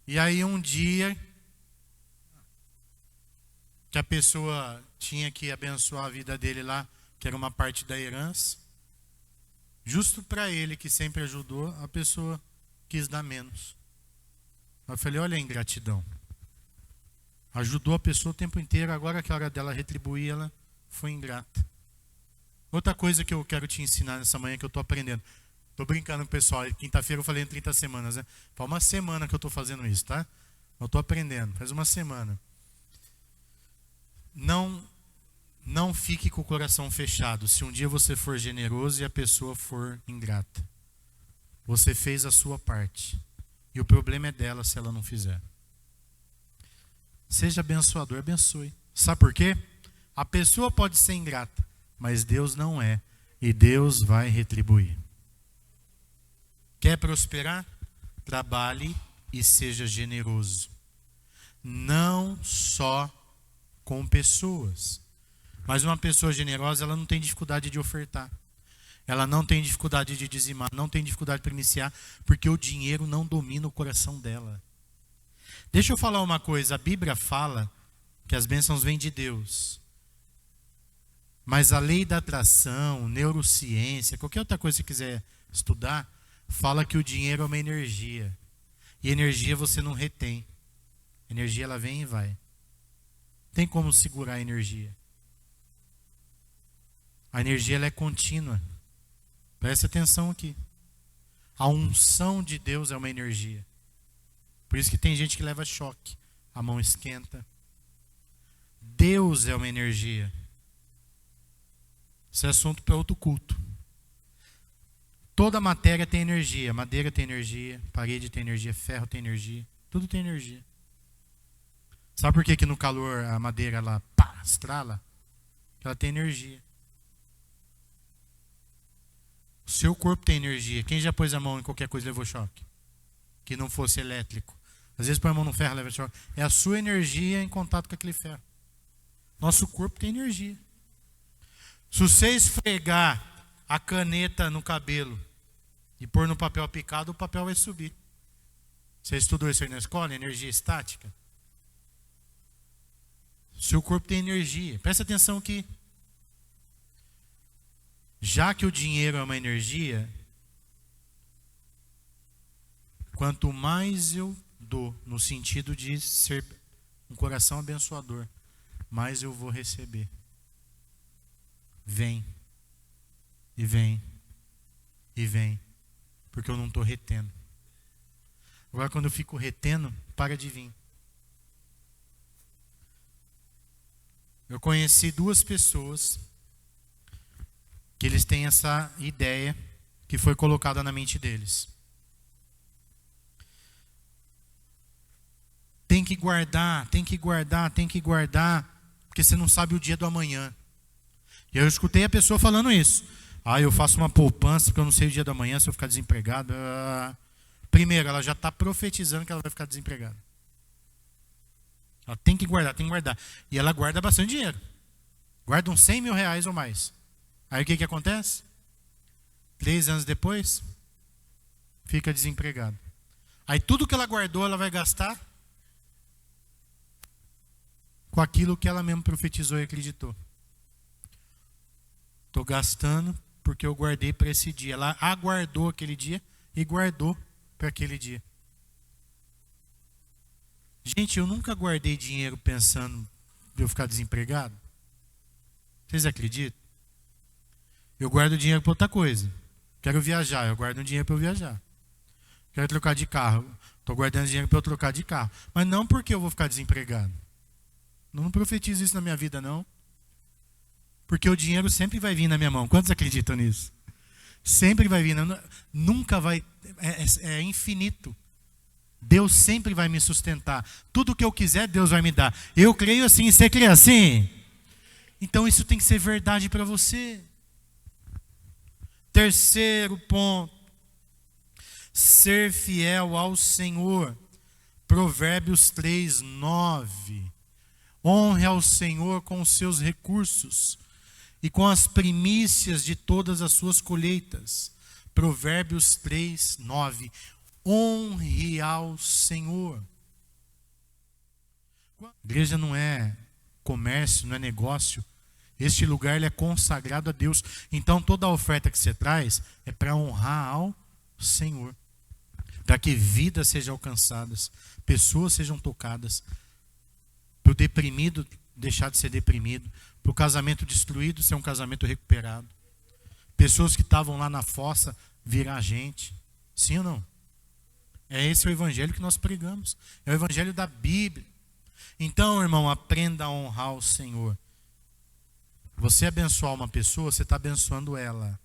E aí um dia que a pessoa tinha que abençoar a vida dele lá, que era uma parte da herança, justo para ele que sempre ajudou, a pessoa quis dar menos. Eu falei, olha a ingratidão. Ajudou a pessoa o tempo inteiro, agora que a hora dela retribuir, ela foi ingrata. Outra coisa que eu quero te ensinar nessa manhã que eu estou aprendendo. Estou brincando com o pessoal, quinta-feira eu falei em 30 semanas, né? Faz uma semana que eu estou fazendo isso, tá? Eu estou aprendendo, faz uma semana. Não fique com o coração fechado se um dia você for generoso e a pessoa for ingrata. Você fez a sua parte. E o problema é dela se ela não fizer. Seja abençoador, abençoe. Sabe por quê? A pessoa pode ser ingrata, mas Deus não é. E Deus vai retribuir. Quer prosperar? Trabalhe e seja generoso. Não só com pessoas. Mas uma pessoa generosa, ela não tem dificuldade de ofertar. Ela não tem dificuldade de dizimar, não tem dificuldade para iniciar, porque o dinheiro não domina o coração dela. Deixa eu falar uma coisa, a Bíblia fala que as bênçãos vêm de Deus. Mas a lei da atração, neurociência, qualquer outra coisa que você quiser estudar, fala que o dinheiro é uma energia. E energia você não retém. Energia ela vem e vai. Tem como segurar a energia. A energia ela é contínua. Preste atenção aqui. A unção de Deus é uma energia. Por isso que tem gente que leva choque. A mão esquenta. Deus é uma energia. Esse é assunto para outro culto. Toda matéria tem energia. Madeira tem energia. Parede tem energia. Ferro tem energia. Tudo tem energia. Sabe por que no calor a madeira ela estrala? Porque ela tem energia. O seu corpo tem energia. Quem já pôs a mão em qualquer coisa e levou choque? Que não fosse elétrico. Às vezes põe a mão no ferro e leva choque. É a sua energia em contato com aquele ferro. Nosso corpo tem energia. Se você esfregar a caneta no cabelo e pôr no papel picado, o papel vai subir. Você estudou isso aí na escola? Energia estática? Seu corpo tem energia. Presta atenção aqui. Já que o dinheiro é uma energia, quanto mais eu dou, no sentido de ser um coração abençoador, mais eu vou receber. Vem. E vem. E vem. Porque eu não estou retendo. Agora, quando eu fico retendo, para de vir. Eu conheci 2 pessoas que eles têm essa ideia que foi colocada na mente deles. Tem que guardar, tem que guardar, tem que guardar, porque você não sabe o dia do amanhã. E eu escutei a pessoa falando isso. Eu faço uma poupança porque eu não sei o dia do amanhã, se eu ficar desempregado. Primeiro, ela já está profetizando que ela vai ficar desempregada. Ela tem que guardar, tem que guardar. E ela guarda bastante dinheiro. Guarda uns 100 mil reais ou mais. Aí o que acontece? 3 anos depois, fica desempregado. Aí tudo que ela guardou, ela vai gastar com aquilo que ela mesmo profetizou e acreditou. Estou gastando porque eu guardei para esse dia. Ela aguardou aquele dia e guardou para aquele dia. Gente, eu nunca guardei dinheiro pensando em eu ficar desempregado. Vocês acreditam? Eu guardo dinheiro para outra coisa. Quero viajar, eu guardo um dinheiro para eu viajar. Quero trocar de carro, estou guardando dinheiro para eu trocar de carro. Mas não porque eu vou ficar desempregado. Não profetizo isso na minha vida, não. Porque o dinheiro sempre vai vir na minha mão. Quantos acreditam nisso? Sempre vai vir. Nunca vai. É infinito. Deus sempre vai me sustentar. Tudo que eu quiser, Deus vai me dar. Eu creio assim, você crê assim? Então isso tem que ser verdade para você. Terceiro ponto. Ser fiel ao Senhor. Provérbios 3, 9. Honre ao Senhor com os seus recursos e com as primícias de todas as suas colheitas. Provérbios 3, 9. Honre ao Senhor. A igreja não é comércio, não é negócio. Este lugar ele é consagrado a Deus. Então toda a oferta que você traz é para honrar ao Senhor. Para que vidas sejam alcançadas, pessoas sejam tocadas. Para o deprimido deixar de ser deprimido. Para o casamento destruído ser um casamento recuperado. Pessoas que estavam lá na fossa virar gente. Sim ou não? É esse o evangelho que nós pregamos. É o evangelho da Bíblia. Então, irmão, aprenda a honrar o Senhor. Você abençoar uma pessoa, você está abençoando ela.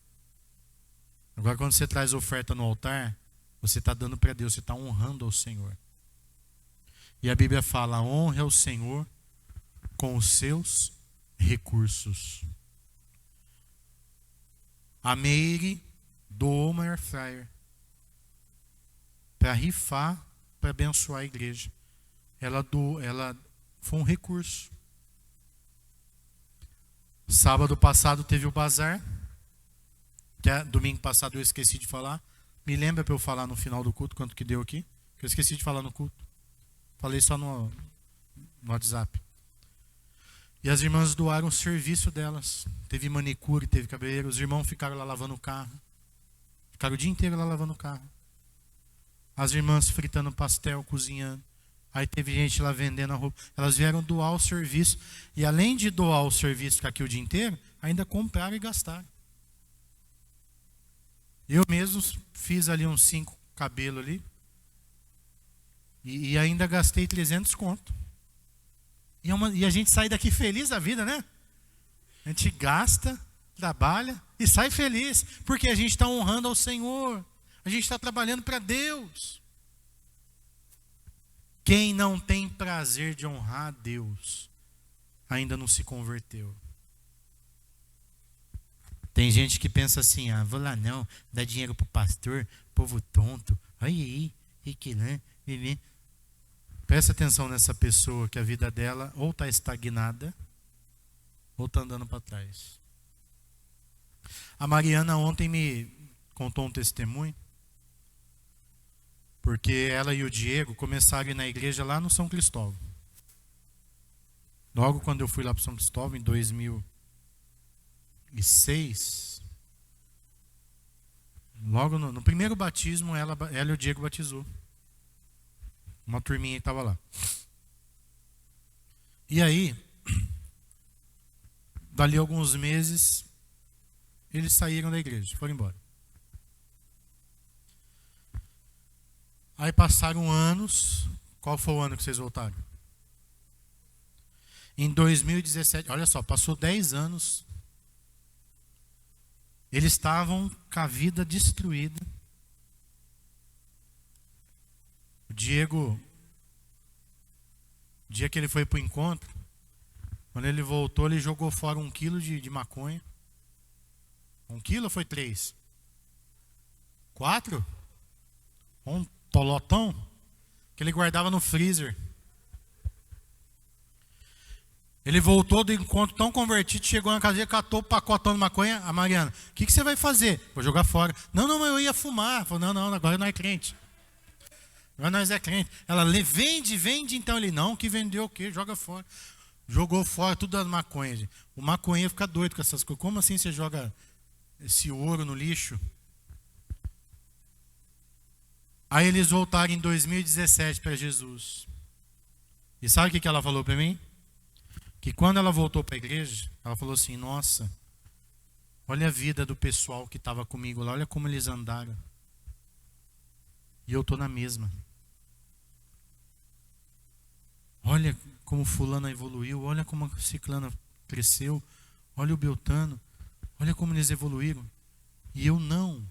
Agora, quando você traz oferta no altar, você está dando para Deus, você está honrando ao Senhor. E a Bíblia fala, honre ao Senhor com os seus recursos. A Meire doou uma air fryer para rifar, para abençoar a igreja. Ela foi um recurso. Sábado passado teve o bazar, que domingo passado eu esqueci de falar. Me lembra para eu falar no final do culto quanto que deu aqui? Que eu esqueci de falar no culto. Falei só no WhatsApp. E as irmãs doaram o serviço delas. Teve manicure, teve cabeleireiro. Os irmãos ficaram lá lavando o carro. Ficaram o dia inteiro lá lavando o carro. As irmãs fritando pastel, cozinhando. Aí teve gente lá vendendo a roupa. Elas vieram doar o serviço. E além de doar o serviço, ficar aqui o dia inteiro, ainda compraram e gastaram. Eu mesmo fiz ali uns 5 cabelos ali. E ainda gastei 300 conto. E a gente sai daqui feliz da vida, né? A gente gasta, trabalha e sai feliz. Porque a gente está honrando ao Senhor. A gente está trabalhando para Deus. Quem não tem prazer de honrar a Deus, ainda não se converteu. Tem gente que pensa assim, vou lá não, dá dinheiro pro pastor, povo tonto. Olha aí, e que né? Presta atenção nessa pessoa que a vida dela ou está estagnada ou está andando para trás. A Mariana ontem me contou um testemunho, porque ela e o Diego começaram a ir na igreja lá no São Cristóvão. Logo quando eu fui lá para São Cristóvão, em 2006, logo no primeiro batismo, ela e o Diego batizou. Uma turminha que estava lá. E aí, dali alguns meses, eles saíram da igreja, foram embora. Aí passaram anos. Qual foi o ano que vocês voltaram? Em 2017, olha só, passou 10 anos. Eles estavam com a vida destruída. O Diego, o dia que ele foi para o encontro, quando ele voltou, ele jogou fora 1 quilo de maconha. 1 quilo ou foi 3? 4? Um tolotão que ele guardava no freezer. Ele voltou do encontro tão convertido, chegou na casa, catou o pacotão de maconha. A Mariana, o que você vai fazer? Vou jogar fora. Não, mas eu ia fumar. Falou, não, agora nós é crente. Agora nós é crente. Ela, vende. Então ele, não, que vendeu o quê? Joga fora. Jogou fora tudo das maconhas. Gente. O maconheiro fica doido com essas coisas. Como assim você joga esse ouro no lixo? Aí eles voltaram em 2017 para Jesus. E sabe o que ela falou para mim? Que quando ela voltou para a igreja, ela falou assim, nossa, olha a vida do pessoal que estava comigo lá, olha como eles andaram. E eu estou na mesma. Olha como fulana evoluiu, olha como a ciclana cresceu, olha o Beltano, olha como eles evoluíram. E eu não.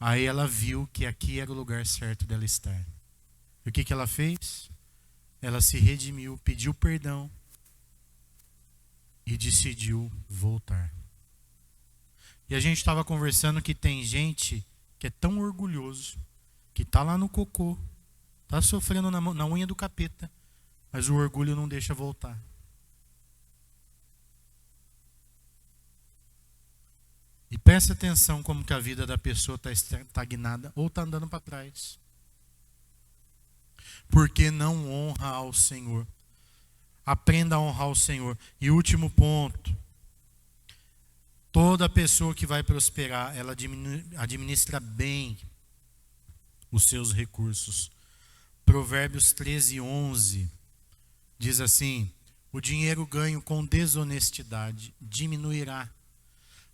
Aí ela viu que aqui era o lugar certo dela estar. E o que ela fez? Ela se redimiu, pediu perdão e decidiu voltar. E a gente estava conversando que tem gente que é tão orgulhoso, que está lá no cocô, está sofrendo na unha do capeta, mas o orgulho não deixa voltar. E preste atenção como que a vida da pessoa está estagnada ou está andando para trás. Porque não honra ao Senhor. Aprenda a honrar o Senhor. E último ponto. Toda pessoa que vai prosperar, ela administra bem os seus recursos. Provérbios 13:11 diz assim: o dinheiro ganho com desonestidade diminuirá,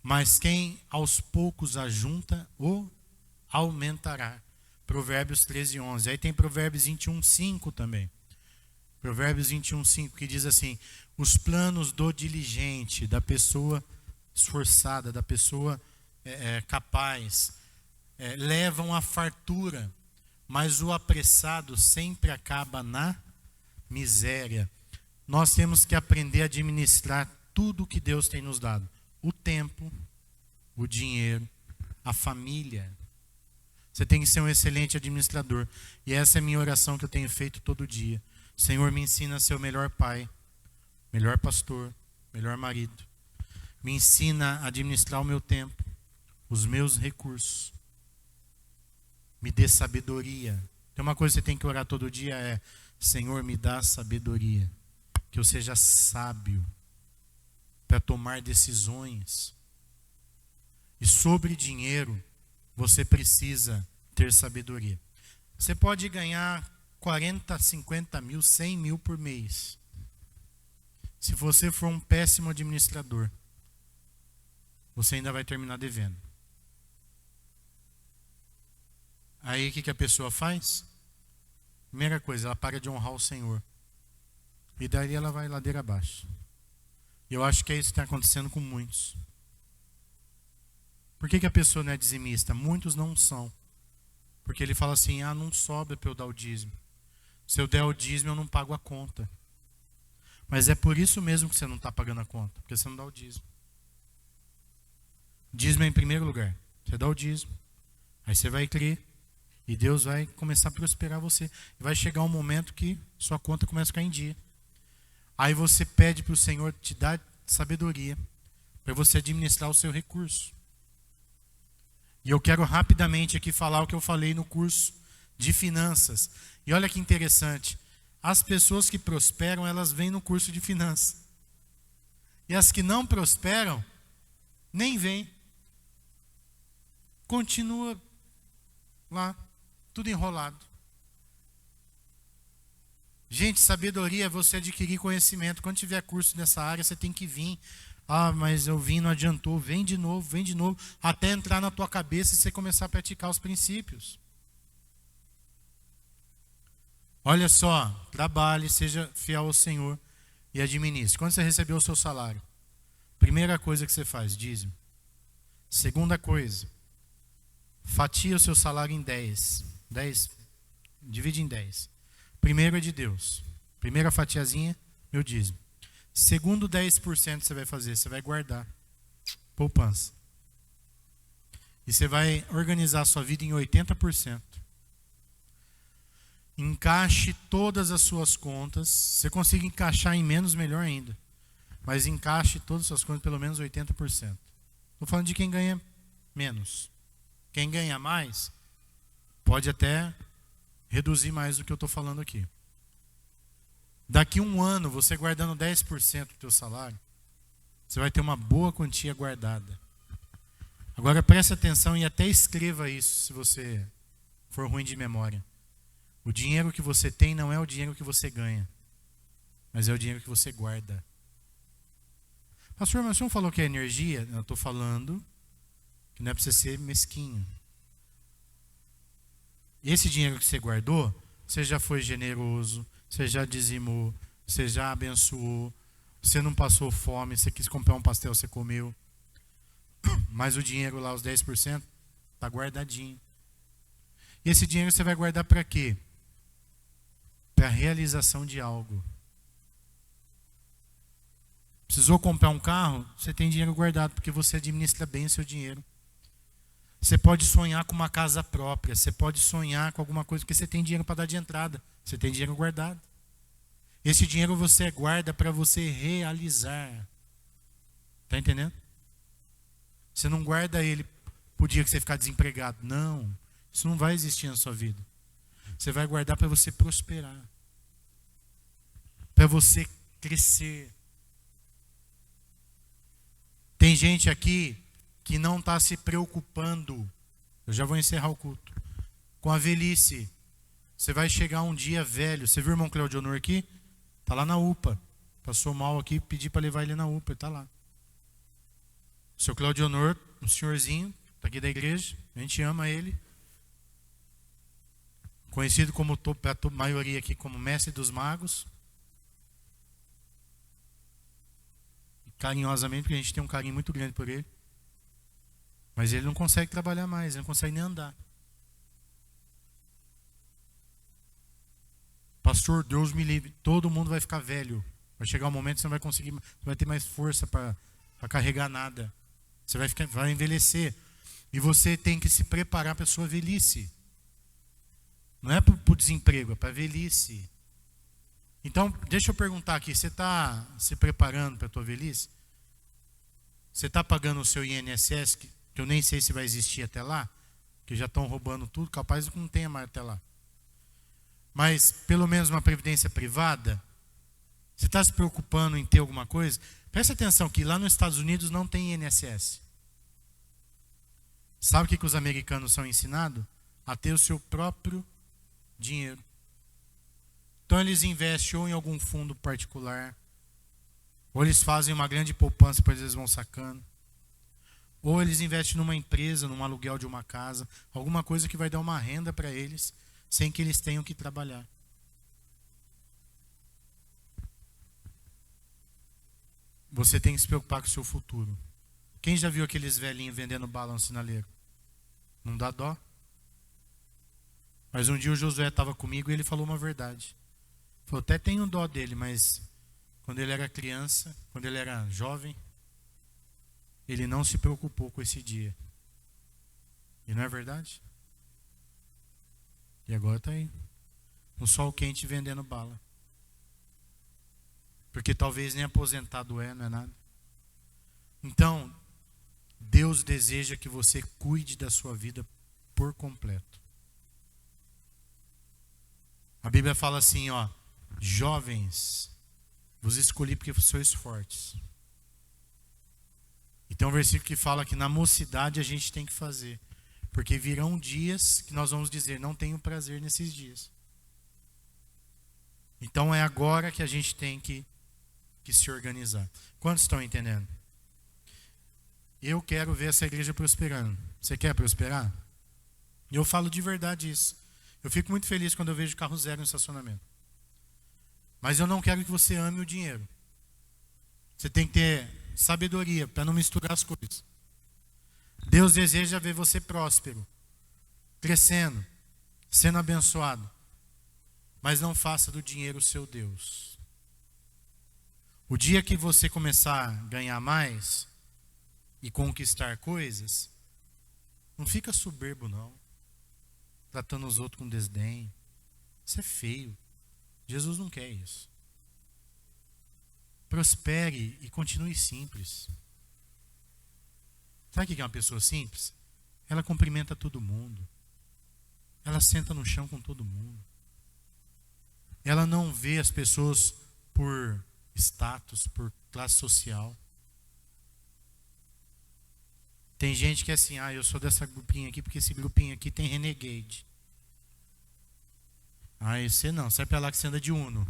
mas quem aos poucos ajunta, o aumentará. Provérbios 13:11. Aí tem Provérbios 21:5 também. Provérbios 21:5 que diz assim: os planos do diligente, da pessoa esforçada, da pessoa capaz, levam à fartura, mas o apressado sempre acaba na miséria. Nós temos que aprender a administrar tudo que Deus tem nos dado. O tempo, o dinheiro, a família. Você tem que ser um excelente administrador. E essa é a minha oração que eu tenho feito todo dia. Senhor, me ensina a ser o melhor pai, melhor pastor, melhor marido. Me ensina a administrar o meu tempo, os meus recursos. Me dê sabedoria. Tem uma coisa que você tem que orar todo dia é: Senhor, me dá sabedoria. Que eu seja sábio para tomar decisões. E sobre dinheiro, você precisa ter sabedoria. Você pode ganhar 40, 50 mil, 100 mil por mês. Se você for um péssimo administrador, você ainda vai terminar devendo. Aí o que a pessoa faz? Primeira coisa, ela para de honrar o Senhor. E daí ela vai ladeira abaixo. E eu acho que é isso que está acontecendo com muitos. Por que a pessoa não é dizimista? Muitos não são. Porque ele fala assim: não sobra para eu dar o dízimo. Se eu der o dízimo, eu não pago a conta. Mas é por isso mesmo que você não está pagando a conta. Porque você não dá o dízimo. Dízimo é em primeiro lugar. Você dá o dízimo. Aí você vai crer. E Deus vai começar a prosperar você. E vai chegar um momento que sua conta começa a ficar em dia. Aí você pede para o Senhor te dar sabedoria para você administrar o seu recurso. E eu quero rapidamente aqui falar o que eu falei no curso de finanças. E olha que interessante. As pessoas que prosperam, elas vêm no curso de finanças. E as que não prosperam, nem vêm. Continua lá, tudo enrolado. Gente, sabedoria é você adquirir conhecimento. Quando tiver curso nessa área, você tem que vir. Ah, mas eu vim, não adiantou. Vem de novo, até entrar na tua cabeça e você começar a praticar os princípios. Olha só, trabalhe, seja fiel ao Senhor e administre. Quando você recebeu o seu salário, primeira coisa que você faz, dízimo. Segunda coisa, fatia o seu salário em 10. Divide em 10. Primeiro é de Deus. Primeira fatiazinha, meu dízimo. Segundo 10% você vai fazer, você vai guardar. Poupança. E você vai organizar a sua vida em 80%. Encaixe todas as suas contas. Se você conseguir encaixar em menos, melhor ainda. Mas encaixe todas as suas contas pelo menos 80%. Estou falando de quem ganha menos. Quem ganha mais, pode até reduzir mais do que eu estou falando aqui. Daqui um ano, você guardando 10% do teu salário, você vai ter uma boa quantia guardada. Agora preste atenção e até escreva isso, se você for ruim de memória. O dinheiro que você tem não é o dinheiro que você ganha, mas é o dinheiro que você guarda. Pastor, mas o senhor falou que é energia? Eu estou falando que não é para você ser mesquinho. Esse dinheiro que você guardou, você já foi generoso, você já dizimou, você já abençoou, você não passou fome, você quis comprar um pastel, você comeu. Mas o dinheiro lá, os 10%, está guardadinho. E esse dinheiro você vai guardar para quê? Para a realização de algo. Precisou comprar um carro? Você tem dinheiro guardado, porque você administra bem o seu dinheiro. Você pode sonhar com uma casa própria, você pode sonhar com alguma coisa, porque você tem dinheiro para dar de entrada, você tem dinheiro guardado. Esse dinheiro você guarda para você realizar. Está entendendo? Você não guarda ele para o dia que você ficar desempregado. Não, isso não vai existir na sua vida. Você vai guardar para você prosperar, para você crescer. Tem gente aqui que não está se preocupando, eu já vou encerrar o culto, com a velhice. Você vai chegar um dia velho. Você viu o irmão Claudionor aqui? Está lá na UPA. Passou mal aqui, pedi para levar ele na UPA, ele está lá. O seu Claudionor, um senhorzinho, está aqui da igreja, a gente ama ele. Conhecido como, para a maioria aqui, como mestre dos magos. Carinhosamente, porque a gente tem um carinho muito grande por ele. Mas ele não consegue trabalhar mais, ele não consegue nem andar. Pastor, Deus me livre, todo mundo vai ficar velho. Vai chegar um momento que você não vai conseguir, não vai ter mais força para carregar nada. Você vai envelhecer. E você tem que se preparar para a sua velhice. Não é para o desemprego, é para a velhice. Então, deixa eu perguntar aqui, você está se preparando para a tua velhice? Você está pagando o seu INSS, que eu nem sei se vai existir até lá, que já estão roubando tudo, capaz que não tenha mais até lá. Mas, pelo menos uma previdência privada, você está se preocupando em ter alguma coisa? Presta atenção que lá nos Estados Unidos não tem INSS. Sabe o que os americanos são ensinados? A ter o seu próprio dinheiro. Então eles investem ou em algum fundo particular, ou eles fazem uma grande poupança, depois eles vão sacando. Ou eles investem numa empresa, num aluguel de uma casa, alguma coisa que vai dar uma renda para eles, sem que eles tenham que trabalhar. Você tem que se preocupar com o seu futuro. Quem já viu aqueles velhinhos vendendo bala no sinaleiro? Não dá dó? Mas um dia o Josué estava comigo e ele falou uma verdade. Falou, até tenho dó dele, mas quando ele era criança, quando ele era jovem, ele não se preocupou com esse dia. E não é verdade? E agora está aí, no sol quente vendendo bala. Porque talvez nem aposentado não é nada. Então, Deus deseja que você cuide da sua vida por completo. A Bíblia fala assim, ó, jovens, vos escolhi porque sois fortes. E tem um versículo que fala que na mocidade a gente tem que fazer. Porque virão dias que nós vamos dizer, não tenho prazer nesses dias. Então é agora que a gente tem que se organizar. Quantos estão entendendo? Eu quero ver essa igreja prosperando. Você quer prosperar? E eu falo de verdade isso. Eu fico muito feliz quando eu vejo carro zero no estacionamento. Mas eu não quero que você ame o dinheiro. Você tem que ter sabedoria para não misturar as coisas. Deus deseja ver você próspero, crescendo, sendo abençoado. Mas não faça do dinheiro o seu Deus. O dia que você começar a ganhar mais e conquistar coisas, não fica soberbo não, tratando os outros com desdém. Isso é feio. Jesus não quer isso. Prospere e continue simples. Sabe o que é uma pessoa simples? Ela cumprimenta todo mundo. Ela senta no chão com todo mundo. Ela não vê as pessoas por status, por classe social. Tem gente que é assim, eu sou dessa grupinha aqui porque esse grupinho aqui tem renegade. Você não, sai pra lá que você anda de Uno.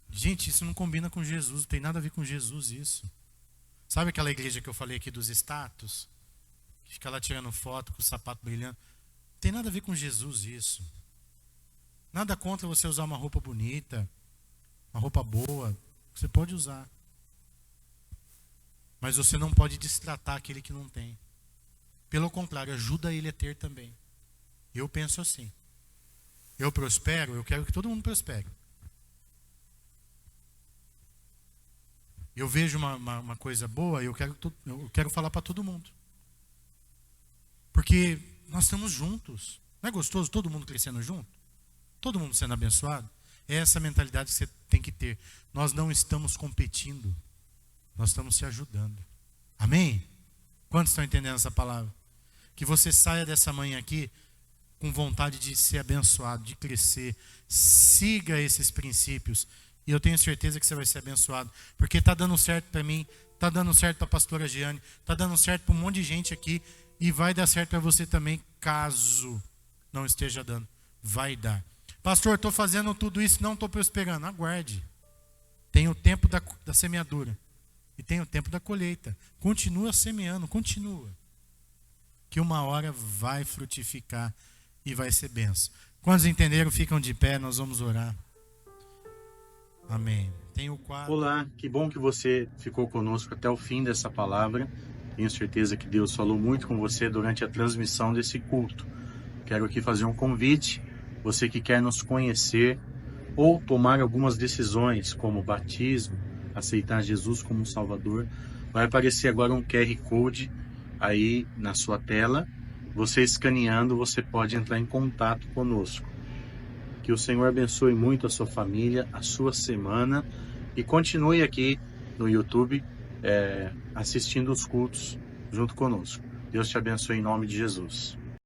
Gente, isso não combina com Jesus, não tem nada a ver com Jesus isso. Sabe aquela igreja que eu falei aqui dos status? Que fica lá tirando foto com o sapato brilhando. Não tem nada a ver com Jesus isso. Nada contra você usar uma roupa bonita, uma roupa boa, você pode usar. Mas você não pode destratar aquele que não tem. Pelo contrário, ajuda ele a ter também. Eu penso assim. Eu prospero, eu quero que todo mundo prospere. Eu vejo uma coisa boa, eu quero falar para todo mundo. Porque nós estamos juntos. Não é gostoso todo mundo crescendo junto? Todo mundo sendo abençoado? É essa mentalidade que você tem que ter. Nós não estamos competindo. Nós estamos se ajudando. Amém? Quantos estão entendendo essa palavra? Que você saia dessa manhã aqui com vontade de ser abençoado, de crescer. Siga esses princípios. E eu tenho certeza que você vai ser abençoado. Porque está dando certo para mim, está dando certo para a pastora Giane, está dando certo para um monte de gente aqui. E vai dar certo para você também, caso não esteja dando. Vai dar. Pastor, estou fazendo tudo isso, não estou prosperando. Aguarde. Tem o tempo da semeadura. E tem o tempo da colheita. Continua semeando, continua. Que uma hora vai frutificar e vai ser benção. Quantos entenderam, ficam de pé, nós vamos orar. Amém. Tem o quadro. Olá, que bom que você ficou conosco até o fim dessa palavra. Tenho certeza que Deus falou muito com você durante a transmissão desse culto. Quero aqui fazer um convite. Você que quer nos conhecer ou tomar algumas decisões, como batismo, aceitar Jesus como Salvador, vai aparecer agora um QR Code aí na sua tela. Você escaneando, você pode entrar em contato conosco. Que o Senhor abençoe muito a sua família, a sua semana, e continue aqui no YouTube assistindo os cultos junto conosco. Deus te abençoe em nome de Jesus.